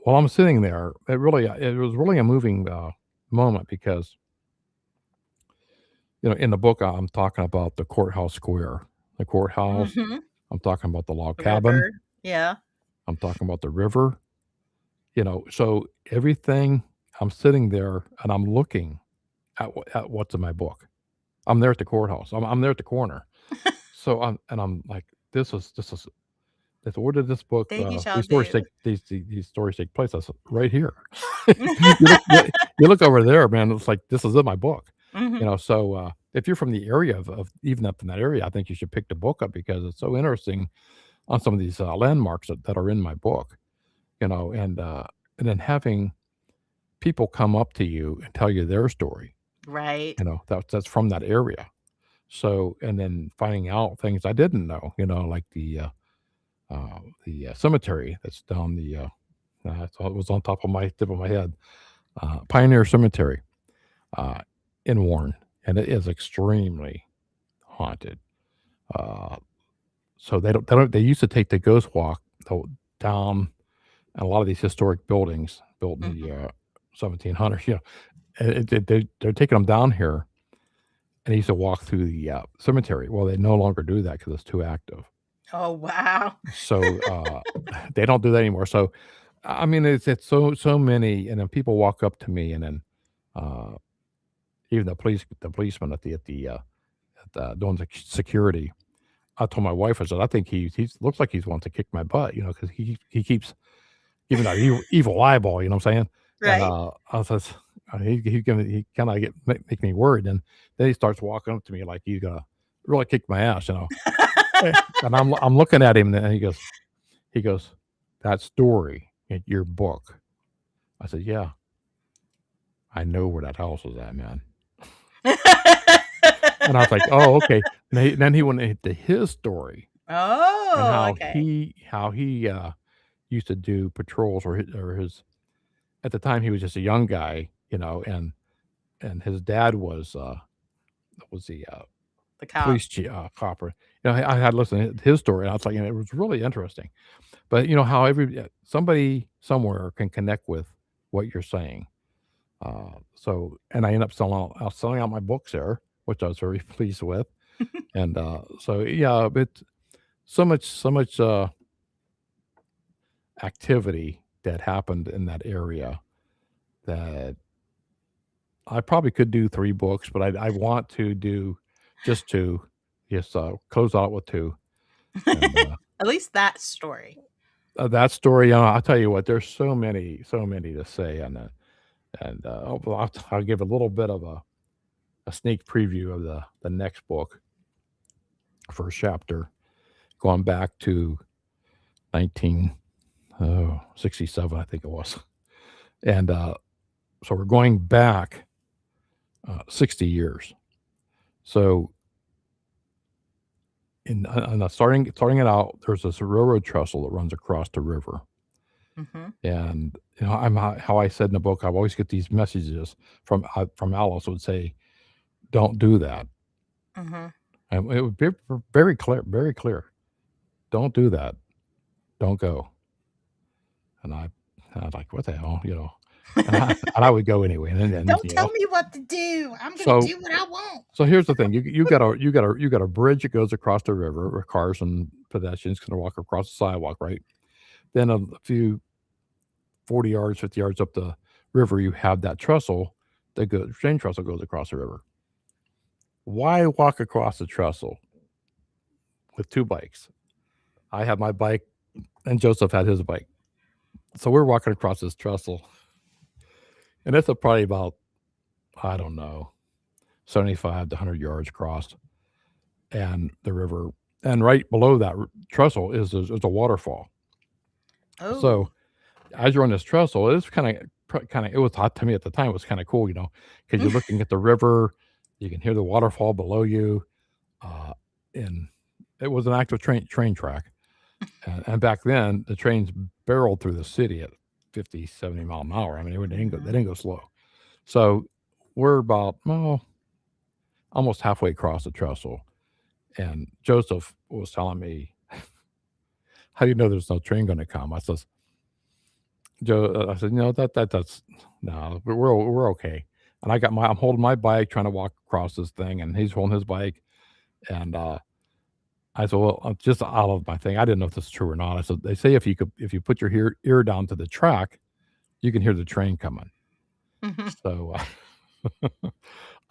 While I'm sitting there, it was really a moving moment because in the book I'm talking about the courthouse square, the courthouse. Hmm. I'm talking about the log The cabin. river. Yeah. I'm talking about the river. So everything. I'm sitting there and I'm looking at what's in my book. I'm there at the courthouse. I'm there at the corner. So I'm like, where did this book Deja these stories vu. take these stories take place? I said, right here. You look over there, man. It's like this is in my book. Hmm. So if you're from the area of even up in that area, I think you should pick the book up because it's so interesting on some of these landmarks that are in my book. And then having people come up to you and tell you their story. Right. That's from that area. So and then finding out things I didn't know. Like the cemetery that's down it was on top of my tip of my head. Pioneer Cemetery uh, in Warren, and it is extremely haunted. Uh, so they used to take the ghost walk down a lot of these historic buildings built in the Hmm. 1700s. They're taking them down here, and they used to walk through the cemetery. Well, they no longer do that because it's too active. Oh, wow. So they don't do that anymore. So I mean, it's so many, and then people walk up to me, and then uh, even the policeman at the doing the security, I told my wife, I said, I think he looks like he's wanting to kick my butt, because he keeps giving that evil eyeball, you know what I'm saying? And Right. I says, he kind of make me worried, and then he starts walking up to me like he's gonna really kick my ass, and I'm looking at him, and he goes, that story in your book. I said, yeah, I know where that house is at, man. And I was like, oh, okay. And then he went into his story and Oh, okay. how he used to do patrols, or his at the time he was just a young guy, and his dad was the The cop. police chief, copper. I had listened to his story, and I was like, it was really interesting. But how somebody somewhere can connect with what you're saying. So, and I ended up selling out my books there, which I was very pleased with. And so, yeah, but so much activity that happened in that area that I probably could do 3 books, but I want to do just 2. Just close out with 2. And At least that story. that story, I'll tell you what, there's so many to say on that. And I'll give a little bit of a sneak preview of the next book, first chapter, going back to 1967, I think it was. And so we're going back 60 years. So starting it out, there's this railroad trestle that runs across the river. Mm-hmm. And I'm how I said in the book, I always get these messages from Alice would say, "Don't do that." Mm-hmm. And it would be very clear, very clear. Don't do that. Don't go. And I was like, what the hell, And I would go anyway. And then Don't tell me what to do. I'm So- gonna do what I want. So here's the thing: you got a bridge that goes across the river where cars and pedestrians can walk across the sidewalk, right? Then a few 40 yards, 50 yards up the river, you have that trestle train trestle goes across the river. Why walk across the trestle with 2 bikes? I had my bike, and Joseph had his bike. So we're walking across this trestle, and it's probably about, I don't know, 75 to 100 yards across, and the river. And right below that trestle is a waterfall. Oh. So as you're on this trestle, it's kind of, it was hot to me at the time. It was kind of cool, because you're looking at the river, you can hear the waterfall below you, and it was an active train track. And back then, the trains barreled through the city at 50, 70 mile an hour. I mean, they didn't go slow. So we're about almost halfway across the trestle, and Joseph was telling me, "How do you know there's no train going to come?" I said, "No, that's no, we're okay." And I'm holding my bike, trying to walk across this thing, and he's holding his bike, and I said, "Well, I'm just out of my thing. I didn't know if this is true or not." I said, "They say if you put your ear down to the track, you can hear the train coming." Mm-hmm. So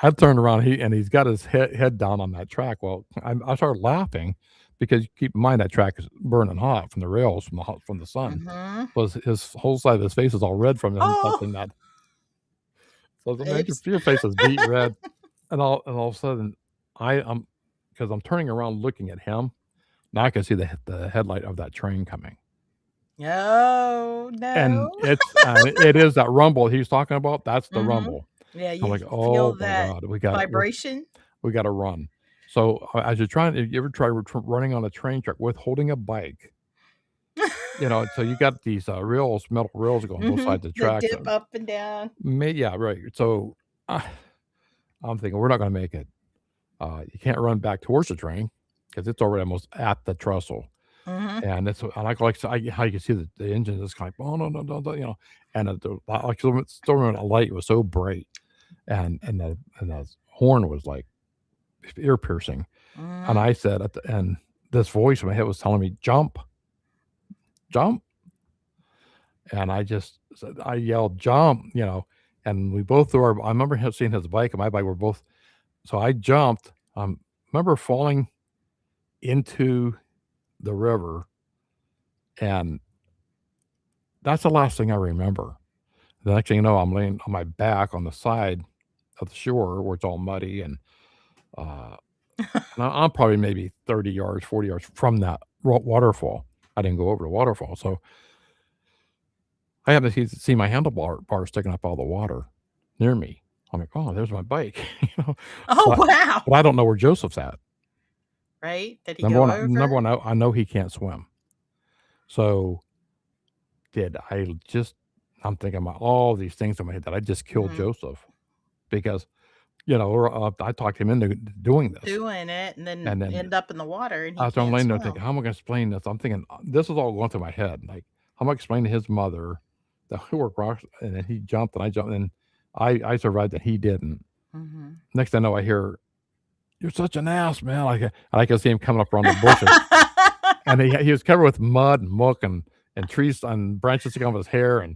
I turned around, he's got his head down on that track. Well, I started laughing because keep in mind that track is burning hot from the rails from the sun. Mm-hmm. Plus, his whole side of his face is all red from him touching that. So your face is beet red, and all of a sudden, I'm because I'm turning around looking at him. Now I can see the headlight of that train coming. Oh, no. And it is that rumble he's talking about. That's the Mhm. rumble. Yeah, you I'm like, feel oh my that God, we vibration. got to run. So as you're you ever try running on a train track with holding a bike? So you got these metal rails going both sides of the track. They dip up and down. Yeah, right. So I'm thinking we're not going to make it. You can't run back towards the train because it's already almost at the trestle. Mm-hmm. And how you can see the engine is kind of like, oh no, and the storm light was so bright, and the horn was like ear piercing, and I said and this voice in my head was telling me jump, and I yelled jump, and we both threw I remember seeing his bike and my bike were both, so I jumped. Remember falling into the river, and that's the last thing I remember. The next thing you know, I'm laying on my back on the side of the shore where it's all muddy, and uh, I'm probably maybe 30 yards, 40 yards from that waterfall. I didn't go over the waterfall, so I happen to see my handlebar sticking up out of the water near me. I'm like, oh, there's my bike. Oh, but, wow. but I don't know where Joseph's at. Right? Did he Number go one, over? number one, I know he can't swim. So did I just? I'm thinking about all these things in my head that I just killed Joseph because, I talked him into doing this. Doing it and then And then end up in the water and he I'm can't laying there swim. thinking, how am I going to explain this? I'm thinking, this is all going through my head. Like, how am I explain to his mother that we were rocks? And then he jumped and I jumped and I survived and he didn't. Mm-hmm. Next thing I know, I hear, "You're such an ass, man." I can see him coming up around the bushes. And he was covered with mud and muck and trees and branches sticking off his hair. And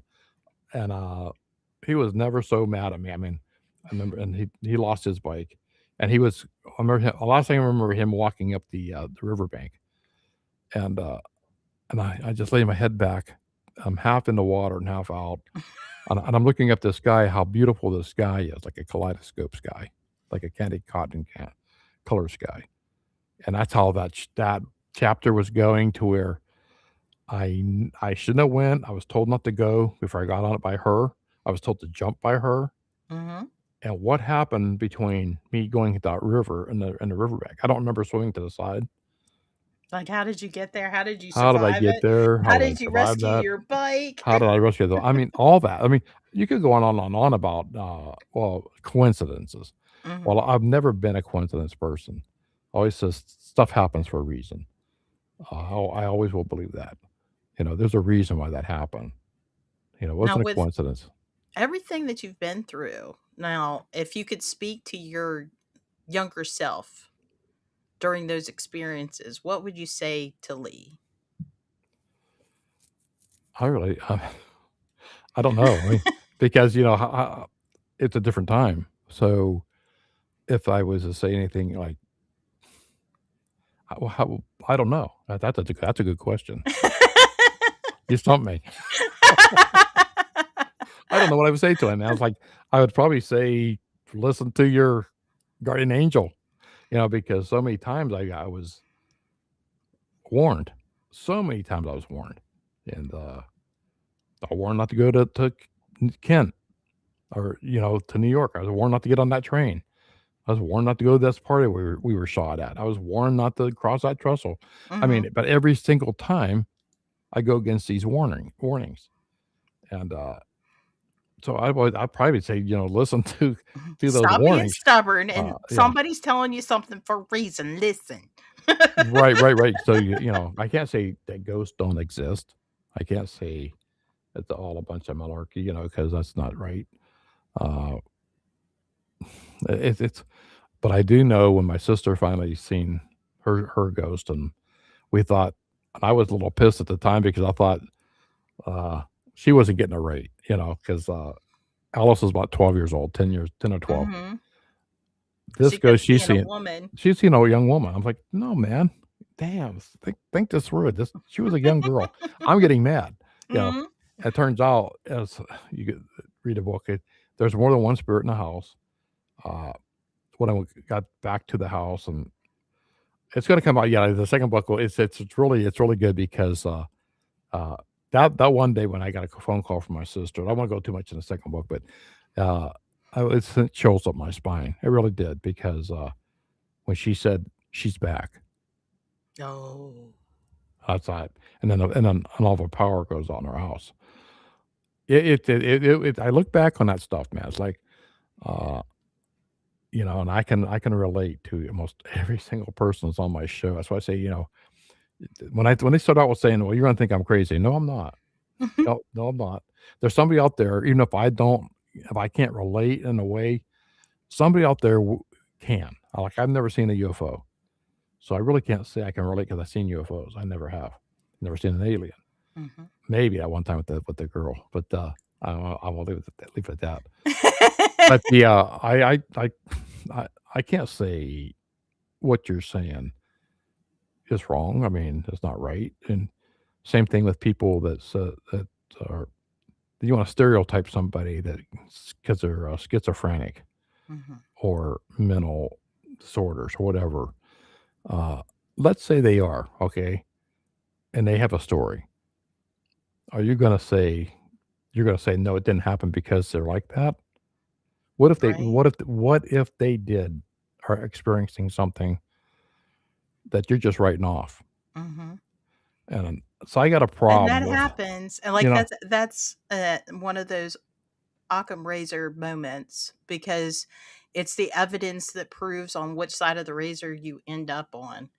he was never so mad at me. I mean, I remember, and he lost his bike. And I remember him, the last thing I remember him walking up the riverbank. And I just lay my head back. I'm half in the water and half out. And I'm looking up the sky, how beautiful the sky is, like a kaleidoscope sky, like a candy cotton color sky. And that's how that chapter was going, to where I shouldn't have went. I was told not to go before I got on it by her. I was told to jump by her. Mm-hmm. And what happened between me going to that river and the riverbank? I don't remember swimming to the side. Like, how did you get there? How did you How survive did I get it? there? How I did you survive rescue that? your bike? How did I rescue the? I mean, all that. I mean, you could go on and on about coincidences. Mhm. Well, I've never been a coincidence person. Always says stuff happens for a reason. I always will believe that. There's a reason why that happened. It Now, wasn't a with coincidence. everything that you've been through, now, if you could speak to your younger self during those experiences, what would you say to Lee? I really, I don't know. I mean, because it's a different time. So if I was to say anything like, I don't know. That's a good question. You stumped me. I don't know what I would say to him. I was like, I would probably say, listen to your guardian angel, because so many times I was warned. So many times I was warned. And I warned not to go to Kent or, to New York. I was warned not to get on that train. I was warned not to go to this party we were shot at. I was warned not to cross that trestle. I mean, but every single time I go against these warnings. And so I'd probably say, listen to those Stop being warnings. stubborn, and Yeah. somebody's telling you something for a reason. Listen. Right. So, I can't say that ghosts don't exist. I can't say it's all a bunch of malarkey, because that's not right. But I do know when my sister finally seen her ghost, and we thought, and I was a little pissed at the time because I thought she wasn't getting it right, because Alice was about 12 years old, 10 or 12. Mhm. This She ghost, kept she's seeing a seen woman. a young woman. I'm like, no, man, damn, think this through. She was a young girl. I'm getting mad. Mhm. It turns out, as you could read a book, there's more than one spirit in the house. When I got back to the house, and it's going to come out. Yeah, the second book. It's really good because that one day when I got a phone call from my sister, I don't want to go too much in the second book, but it sent chills up my spine. It really did, because when she said she's back Oh. outside, and then all of her power goes out in her house. I look back on that stuff, man. It's like, and I can relate to almost every single person that's on my show. That's why I say, when they start out with saying, "Well, you're going to think I'm crazy," no, I'm not. No, I'm not. There's somebody out there, even if I can't relate in a way, somebody out there can. I've never seen a UFO, so I really can't say I can relate because I've seen UFOs. I never have. Never seen an alien. Mhm. Maybe at one time with the girl, but I will leave it at that. But I can't say what you're saying is wrong. I mean, it's not right. And same thing with people that are, you want to stereotype somebody that because they're schizophrenic Mhm. or mental disorders or whatever. Let's say they are, okay, and they have a story. Are you going to say, you're going to say, no, it didn't happen because they're like that? What if they, Right. what if they did are experiencing something that you're just writing off? Mhm. And so I got a And problem that with, happens, and, you like, know, that's, one of those Occam razor moments because it's the evidence that proves on which side of the razor you end up on.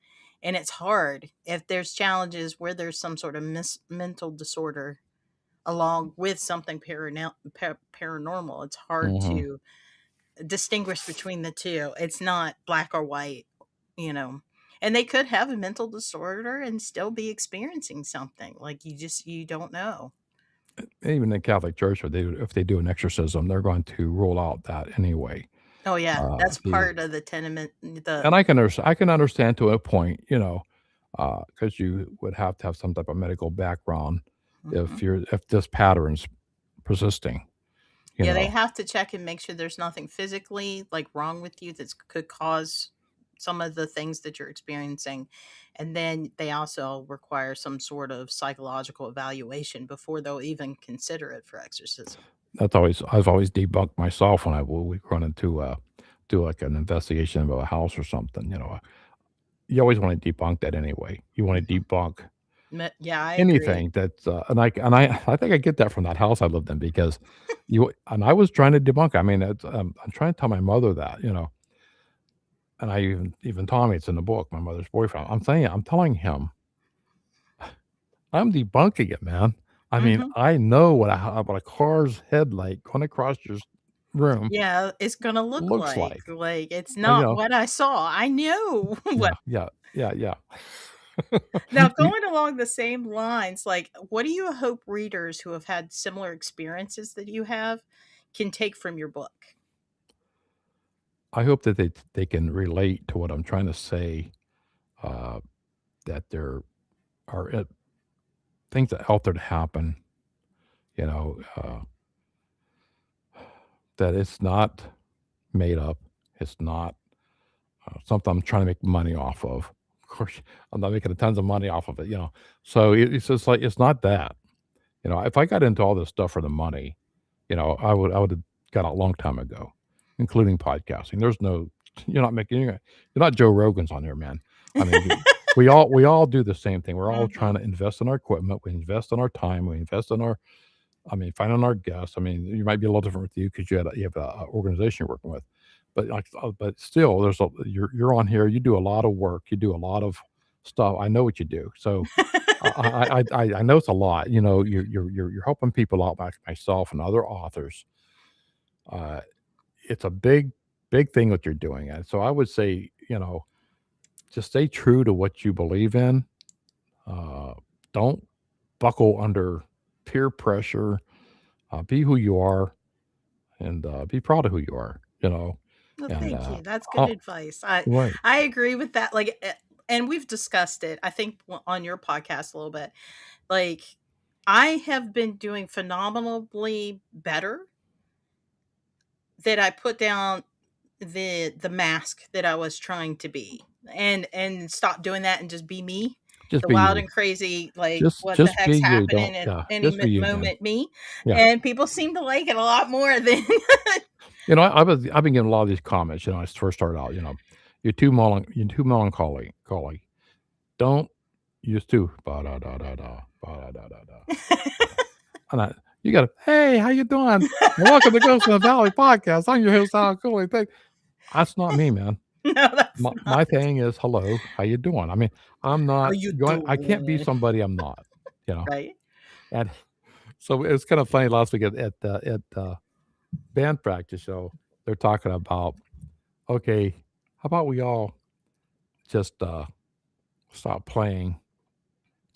And it's hard if there's challenges where there's some sort of mental disorder along with something paranormal. It's hard mhm. to distinguish between the two. It's not black or white, you know. And they could have a mental disorder and still be experiencing something. Like you don't know. Even in Catholic Church, if they do an exorcism, they're going to rule out that anyway. Oh yeah, that's The part of the tenement. The And I can understand to a point, because you would have to have some type of medical background Mhm. if this pattern's persisting, you Yeah, they know. have to check and make sure there's nothing physically like wrong with you that could cause some of the things that you're experiencing. And then they also require some sort of psychological evaluation before they'll even consider it for exorcism. I've always debunked myself when we run into do like an investigation of a house or something, You always want to debunk that anyway. You want to Mhm. debunk Yeah, I agree. anything that's, I think I get that from that house I lived in because I was trying to debunk. I mean, I'm trying to tell my mother that, and I even Tommy, it's in the book, my mother's boyfriend. I'm telling him, I'm debunking it, man. I mean, Hmm. I know what a car's headlight going across your room Yeah, it's gonna look looks like. like it's You not know, what I saw. I know what. yeah. Now, You going along the same lines, like, what do you hope readers who have had similar experiences that you have can take from your book? I hope that they can relate to what I'm trying to say, uh, that there are, things that out there to happen, you know, uh, that it's not made up. It's not, something I'm trying to make money off of. Of course, I'm not making tons of money off of it, So it's just like it's not that. If I got into all this stuff for the money, I would have got out a long time ago, including podcasting. There's no, you're not Joe Rogan's on there, man. I mean, we all do the same thing. We're all trying Mhm. to invest in our equipment. We invest in our time. We invest in our, finding our guests. I mean, you might be a little different with you because you have a organization you're working with, but but still, you're on here. You do a lot of work. You do a lot of stuff. I know what you do. So I know it's a lot. You're helping people out, like myself and other authors. Uh, it's a big thing what you're doing, and so I would say, just stay true to what you believe in. Uh, don't buckle under peer pressure. Be who you are, and be proud of who you are. Well, And thank you. That's good I'll, advice. right, I agree with that. Like, and we've discussed it. I think on your podcast a little bit. Like, I have been doing phenomenally better that I put down the mask that I was trying to be and stop doing that and just be me. just The be wild you. and crazy, like what the Just be heck's you. Don't, happening at yeah, any just be you, man. moment, me. Yeah. And people seem to like it a lot more than I've been getting a lot of these comments. When I first started out. You're too melancholy. Don't use to ba da da da da ba da da da da. And you got to, hey, how you doing? And welcome to Ghost in the Valley podcast. I'm your host, Al Cooley. That's not me, man. no, that's My not. thing is, hello, how you doing? I mean, I'm How not you going. I can't be doing? somebody I'm not. You know. Right? And so it was kind of funny last week band practice show. They're talking about, okay, how about we all just stop playing,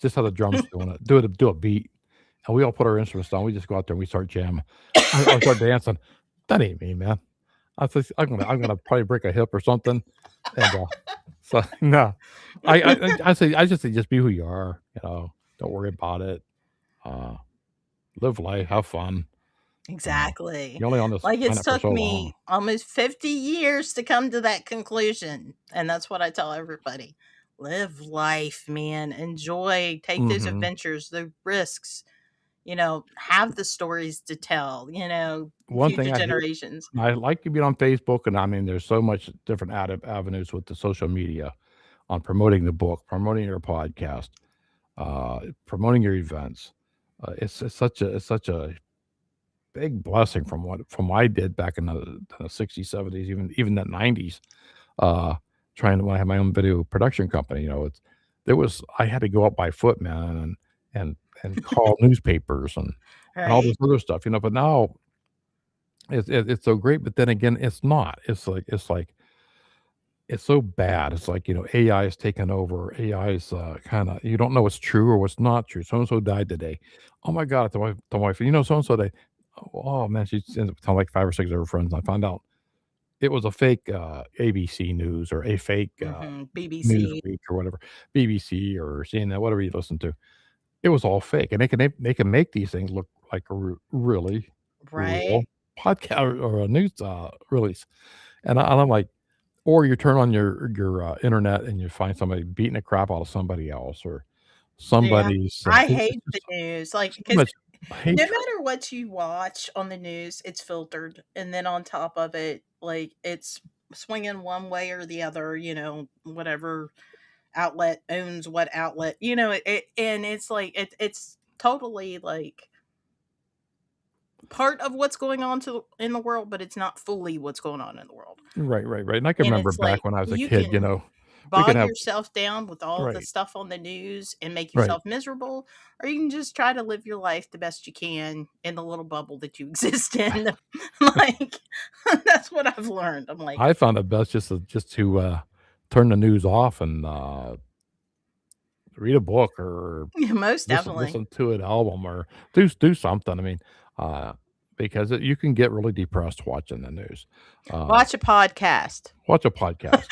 just how the drums doing it, do a beat, and we all put our instruments down. We just go out there and we start jamming. I start dancing. That ain't me, man. I'm gonna probably break a hip or something, and So no, I say I just say just be who you are. Don't worry about it. Uh, live life, have fun. Exactly. You're only on this Like, it's planet for took so long. me almost 50 years to come to that conclusion. And that's what I tell everybody. Live life, man. Enjoy, take those Hmm. adventures, the risks, have the stories to tell, One future thing generations. I like to be on Facebook, and I mean, there's so much different avenues with the social media on promoting the book, promoting your podcast, promoting your events. It's such a big blessing from what I did back in the 60s, 70s, even the 90s. Uh, trying to when I had my own video production company, I had to go up by foot, man, and call newspapers and all this Right? other stuff, But now it's so great, but then again, it's not. It's like it's so bad. It's like, AI is taking over. AI is kind of you don't know what's true or what's not true. So and so died today. Oh my God, the wife, so and so they oh man, she ends up telling like 5 or 6 of her friends. I found out it was a fake ABC News or a fake BBC. Newsweek or whatever, BBC or CNN, whatever you listen to. It was all fake, and they can make these things look like a really real Right? podcast or a news release. And I'm like, or you turn on your internet and you find somebody beating the crap out of somebody else or Yeah. somebody's. I It's hate the just news. Like, so because much no hatred. matter what you watch on the news, it's filtered. And then on top of it, like, it's swinging one way or the other, whatever outlet owns what outlet, and it's like, it's totally like part of what's going on in the world, but it's not fully what's going on in the world. Right, right, right. And I can And remember it's like back when I was a you kid, can we could bog have yourself down with all the right, stuff on the news and make right. yourself miserable, or you can just try to live your life the best you can in the little bubble that you exist in. Like, that's what I've learned. I'm like, I found it best just to turn the news off and read a book or yeah, most listen definitely. listen to an album or do something. I mean, uh, because you can get really depressed watching the news. Uh, Watch a podcast. watch a podcast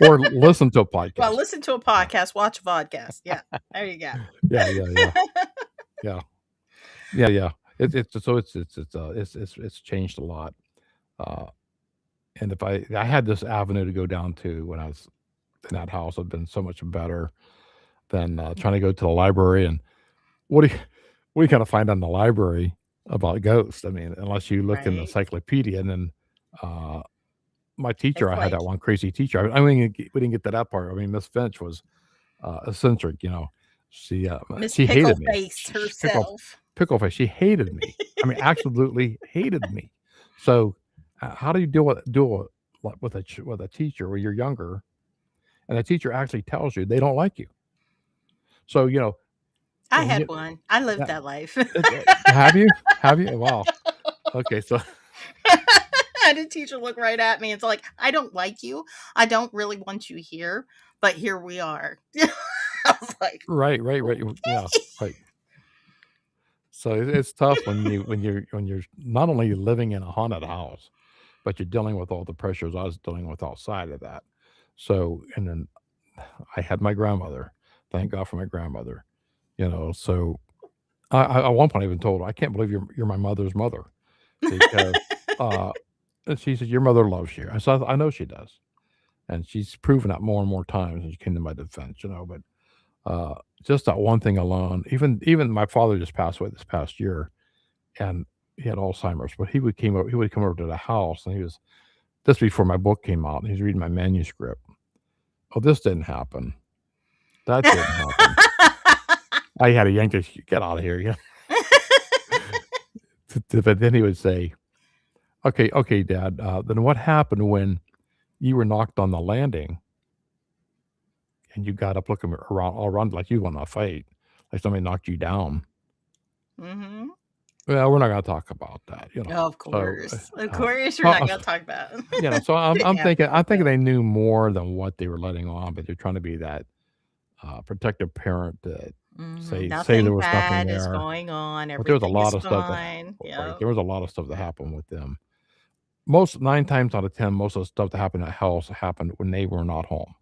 or listen to a Well, podcast. listen to a podcast, watch a podcast. Yeah, there you go. Yeah, yeah, yeah, yeah, yeah, yeah. It's changed a lot. Uh, and if I had this avenue to go down to when I was in that house, it'd been so much better than trying to go to the library. And what do you what do you kind of find on the library about ghosts? I mean, unless you look in the Right. encyclopedia, and then uh, my teacher, It's I had like that one crazy teacher. I mean, we didn't get to that part. I mean, Miss Finch was eccentric. Miss She hated me. Pickleface She herself. pickle face. She hated me. I mean, absolutely hated me. So, how do you deal with a teacher when you're younger, and the teacher actually tells you they don't like you? So I when had you one. I lived yeah, that life. have you have you? Wow. Okay, so I had a teacher look right at me. It's like, I don't like you. I don't really want you here, but here we are. I was like, right, right, right. Yeah, right. So it's tough when you're not only living in a haunted house, but you're dealing with all the pressures I was dealing with outside of that. So and then I had my grandmother. Thank God for my grandmother. So at one point I even told her, I can't believe you're my mother's mother because and she said your mother loves you. I said I know she does, and she's proven that more and more times. And she came to my defense, But uh, just that one thing alone, even my father just passed away this past year, and he had Alzheimer's. But he would come over to the house, and he was this before my book came out, and he's reading my manuscript. Oh, this didn't happen. That didn't happen. I had to yank this. Get out of here, But then he would say, "Okay, okay, Dad. Then what happened when you were knocked on the landing and you got up looking around all around like you want to fight, like somebody knocked you down?" hmm Well, we're not going to talk about that. of So, course. Of uh, course, we're uh, not uh, going to talk about it. so Didn't I'm happen. thinking they knew more than what they were letting on, but they're trying to be that protective parent to say there Nothing was nothing bad is there. going on. But there was a Everything is lot of stuff that fine. right, Yep. there was a lot of stuff that happened with them. Most 9 times out of 10, most of the stuff that happened at house happened when they were not home.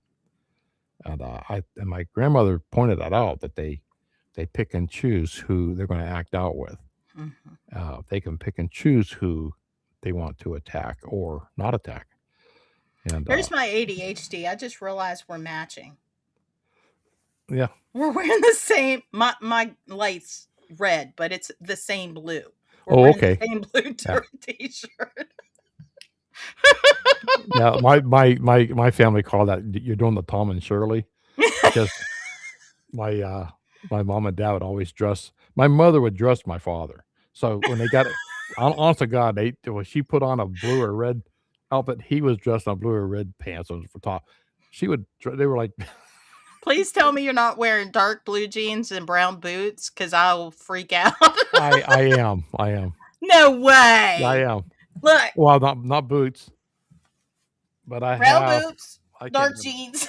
And my grandmother pointed that out, that they pick and choose who they're going to act out with. Mhm. They can pick and choose who they want to attack or not attack. And There's my ADHD. I just realized we're matching. yeah, We're wearing the same. My light's red, but it's the same blue. We're oh wearing okay, the same blue yeah, t-shirt. yeah. My family call that, you're doing the Tom and Shirley, because my mom and dad would always dress. My mother would dress my father. So when they got it, honest to God, when she put on a blue or red outfit, he was dressed in blue or red pants on for top. They were like, Please tell me you're not wearing dark blue jeans and brown boots, because I'll freak out. I am. No I way. am. Look, Well, not boots, but I brown have. boots, I dark can't. jeans.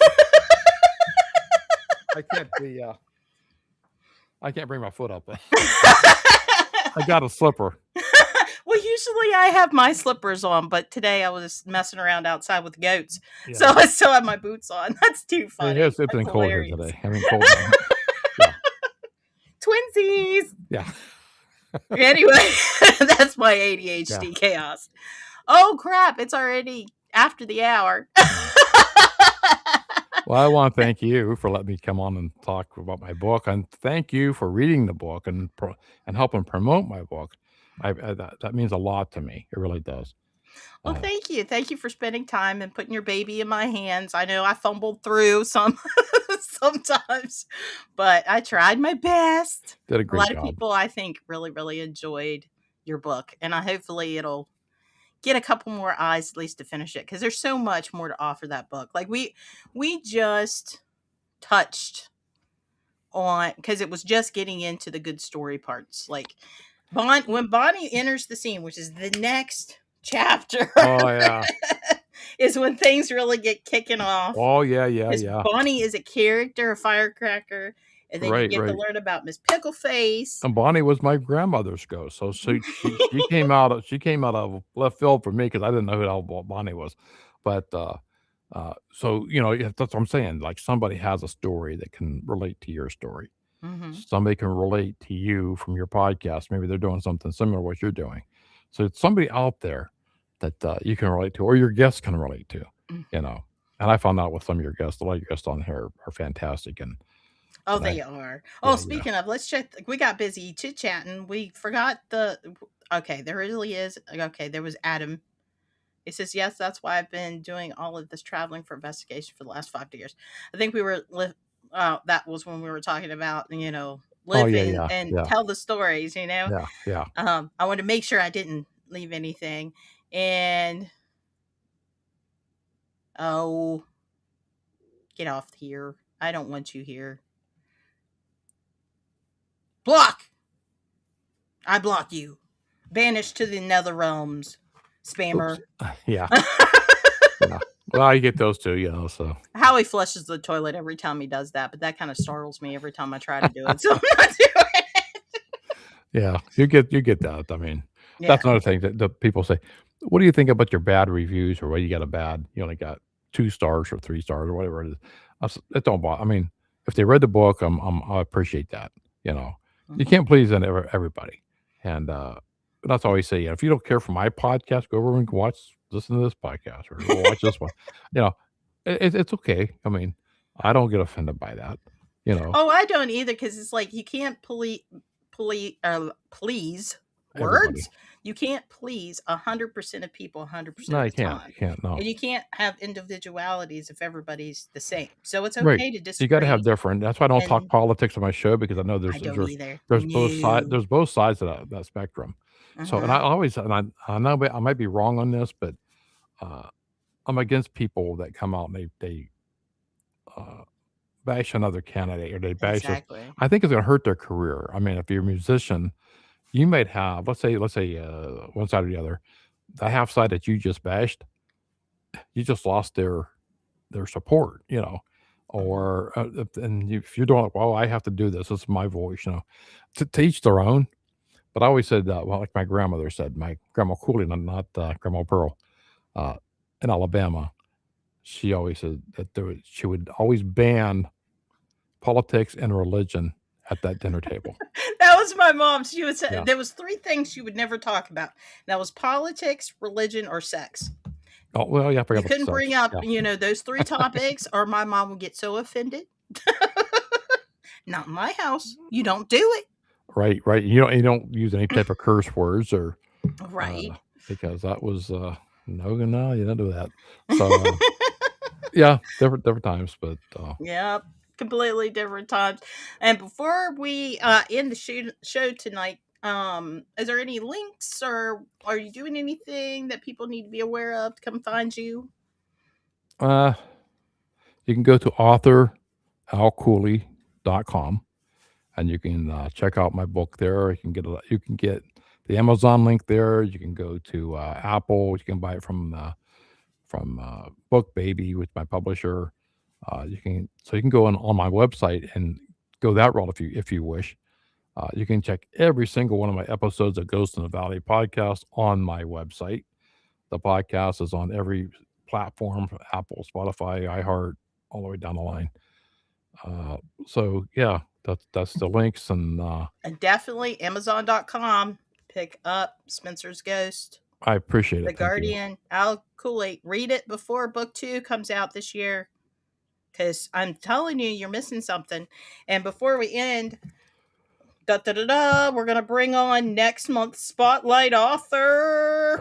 I can't be. I can't bring my foot up. I got a slipper. Well, usually I have my slippers on, but today I was messing around outside with goats, so Yeah, I still have my boots on. That's too funny. it's That's been cold here hilarious. today. I mean, cold. Yeah, Twinsies. yeah, Anyway, that's my yeah. ADHD chaos. Oh crap! It's already after the hour. Well, I want to thank you for letting me come on and talk about my book, and thank you for reading the book and helping promote my book. That means a lot to me. It really does. Well, Uh, thank you. Thank you for spending time and putting your baby in my hands. I know I fumbled through some sometimes, but I tried my best. did a A great lot of job. people, I think, really, really enjoyed your book, and hopefully it'll get a couple more eyes at least to finish it, because there's so much more to offer that book. Like we just touched on, because it was just getting into the good story parts. Like when Bonnie enters the scene, which is the next chapter, Oh yeah. is when things really get kicking off. Oh yeah. Because Bonnie is a character, a firecracker, and then you Right. get to learn about Miss Pickleface. And Bonnie was my grandmother's ghost, so she came out of left field for me, because I didn't know who the hell Bonnie was, but so yeah, that's what I'm saying. Like, somebody has a story that can relate to your story. Hmm. Somebody can relate to you from your podcast. Maybe they're doing something similar to what you're doing. So it's somebody out there that you can relate to, or your guests can relate to. And I found out with some of your guests, a lot of your guests on here are fantastic, and Oh, I they are. Oh, yeah. speaking of, let's check. We got busy chit chatting. We forgot the. Okay, there really is. Okay, there was Adam. He says, yes, that's why I've been doing all of this traveling for investigation for the last 5 years. I think we were, that was when we were talking about, Oh yeah, living yeah, and yeah, tell the stories, yeah. I wanted to make sure I didn't leave anything. And, oh, get off here. I don't want you here. Block! I block you. Banished to the nether realms, spammer. Yeah. Yeah. Well, you get those too, so. Howie flushes the toilet every time he does that, but that kind of startles me every time I try to do it. So I'm not doing it. Yeah, you get that. I mean, Yeah. that's another thing that the people say. What do you think about your bad reviews, or what you got you only got 2 stars or 3 stars or whatever it is? It don't bother. I mean, if they read the book, I appreciate that. You Mm-hmm. can't please everybody, and that's all I say. If you don't care for my podcast, go over and listen to this podcast, or go watch this one. It's okay. I mean, I don't get offended by that. Oh, I don't either, because it's like you can't please Everybody. words. You can't please 100% of people 100% No, of you the can't. time. You can't. No. And you can't have individualities if everybody's the same. So it's Right. okay to You got to disagree. have different. That's why I don't talk And politics on my show, because I know I there's don't there's either. there's both sides. No. There's both sides of that spectrum. So, and Uh-huh. I always, and I know I might be wrong on this, but I'm against people that come out and they bash another candidate, or they bash this. Exactly. I think it's going to hurt their career. I mean, if you're a musician, you might have, let's say one side or the other, the half side that you just bashed, you just lost their support, or and if you're doing, well, I have to do this. This is my voice, to each their own. But I always said, well, like my grandmother said, my grandma Cooley, not Grandma Pearl, in Alabama, she always said that she would always ban politics and religion at that dinner table. That was my mom. She would say Yeah. there was 3 things she would never talk about. That was politics, religion, or sex. Oh, well, yeah, I forgot You about couldn't the bring sex. up, Yeah. those 3 topics, or my mom would get so offended. Not in my house. You don't do it. Right. You don't use any type of curse words or Right. because that was no, you don't do that. So yeah, different times, but Yep. Completely different times. And before we end the show tonight, is there any links, or are you doing anything that people need to be aware of to come find you? you can go to authoralcooley.com and you can check out my book there. You can get the Amazon link there. You can go to Apple. You can buy it from Book Baby with my publisher. You can go on my website and go that route if you wish. You can check every single one of my episodes of Ghost in the Valley podcast on my website. The podcast is on every platform: Apple, Spotify, iHeart, all the way down the line. So yeah, that's the links and And definitely Amazon.com. Pick up Spencer's Ghost, I appreciate The it. Thank you. Guardian, Al Cooley. Read it before book 2 comes out this year, because I'm telling you, you're missing something. And before we end, we're going to bring on next month's spotlight author.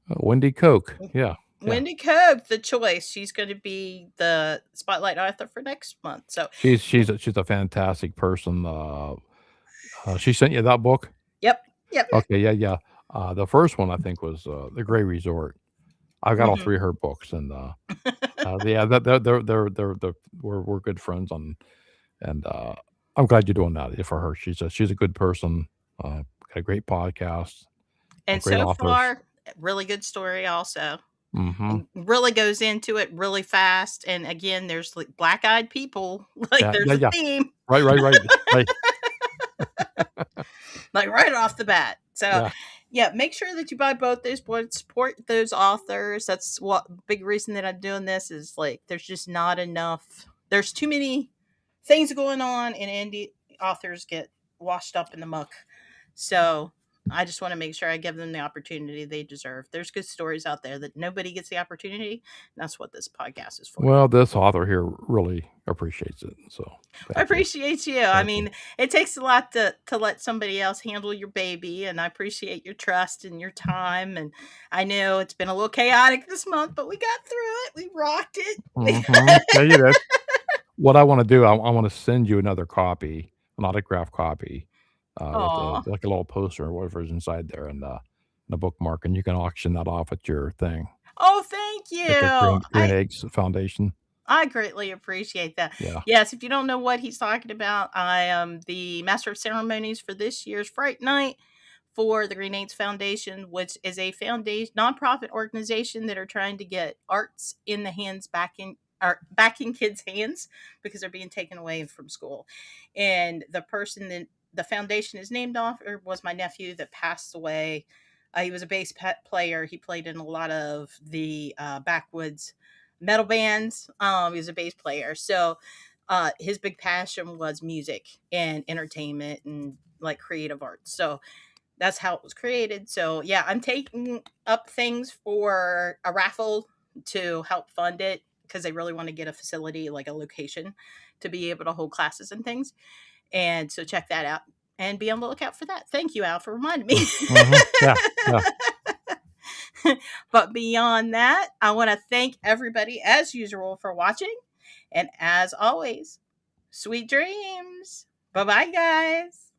Wendy Koch. Yeah. Wendy Cope, the choice. She's going to be the spotlight author for next month. So She's a fantastic person. She sent you that book? Yep. Okay, yeah. The first one I think was The Gray Resort. I've got all Mhm. 3 of her books, and yeah, they're we're good friends on, and I'm glad you're doing that for her. She's a good person. Got a great podcast. And Great so authors. far, really good story also. Mm-hmm. And really goes into it really fast. And again, there's like black-eyed people. Like Yeah, there's yeah. a theme, Right. like right off the bat. So Yeah. yeah, make sure that you buy both those books, support those authors. That's what big reason that I'm doing this is, like, there's just not enough. There's too many things going on, and indie authors get washed up in the muck. So I just want to make sure I give them the opportunity they deserve. There's good stories out there that nobody gets the opportunity. And that's what this podcast is for. Well, this author here really appreciates it. So I thank you. appreciate you. I mean, it takes a lot to let somebody else handle your baby, and I appreciate your trust and your time. And I know it's been a little chaotic this month, but we got through it. We rocked it. Mhm. Yeah, you did. What I want to do, I want to send you another copy, an autographed copy, Aw. with like a little poster or whatever's inside there, and a bookmark, and you can auction that off at your thing, Oh, thank you. at the Green Eggs Foundation. I greatly appreciate that. Yeah. Yes, if you don't know what he's talking about, I am the master of ceremonies for this year's Fright Night for the Green AIDS Foundation, which is a nonprofit organization that are trying to get arts in the hands back in kids' hands, because they're being taken away from school. And the person that the foundation is named after was my nephew that passed away. He was a bass player. He played in a lot of the backwoods metal bands. He was a bass player. So his big passion was music and entertainment and like creative arts. So that's how it was created. So yeah, I'm taking up things for a raffle to help fund it, because they really want to get a facility, like a location, to be able to hold classes and things. And so check that out and be on the lookout for that. Thank you, Al, for reminding me. Yeah. But beyond that, I want to thank everybody as usual for watching. And as always, sweet dreams. Bye-bye, guys.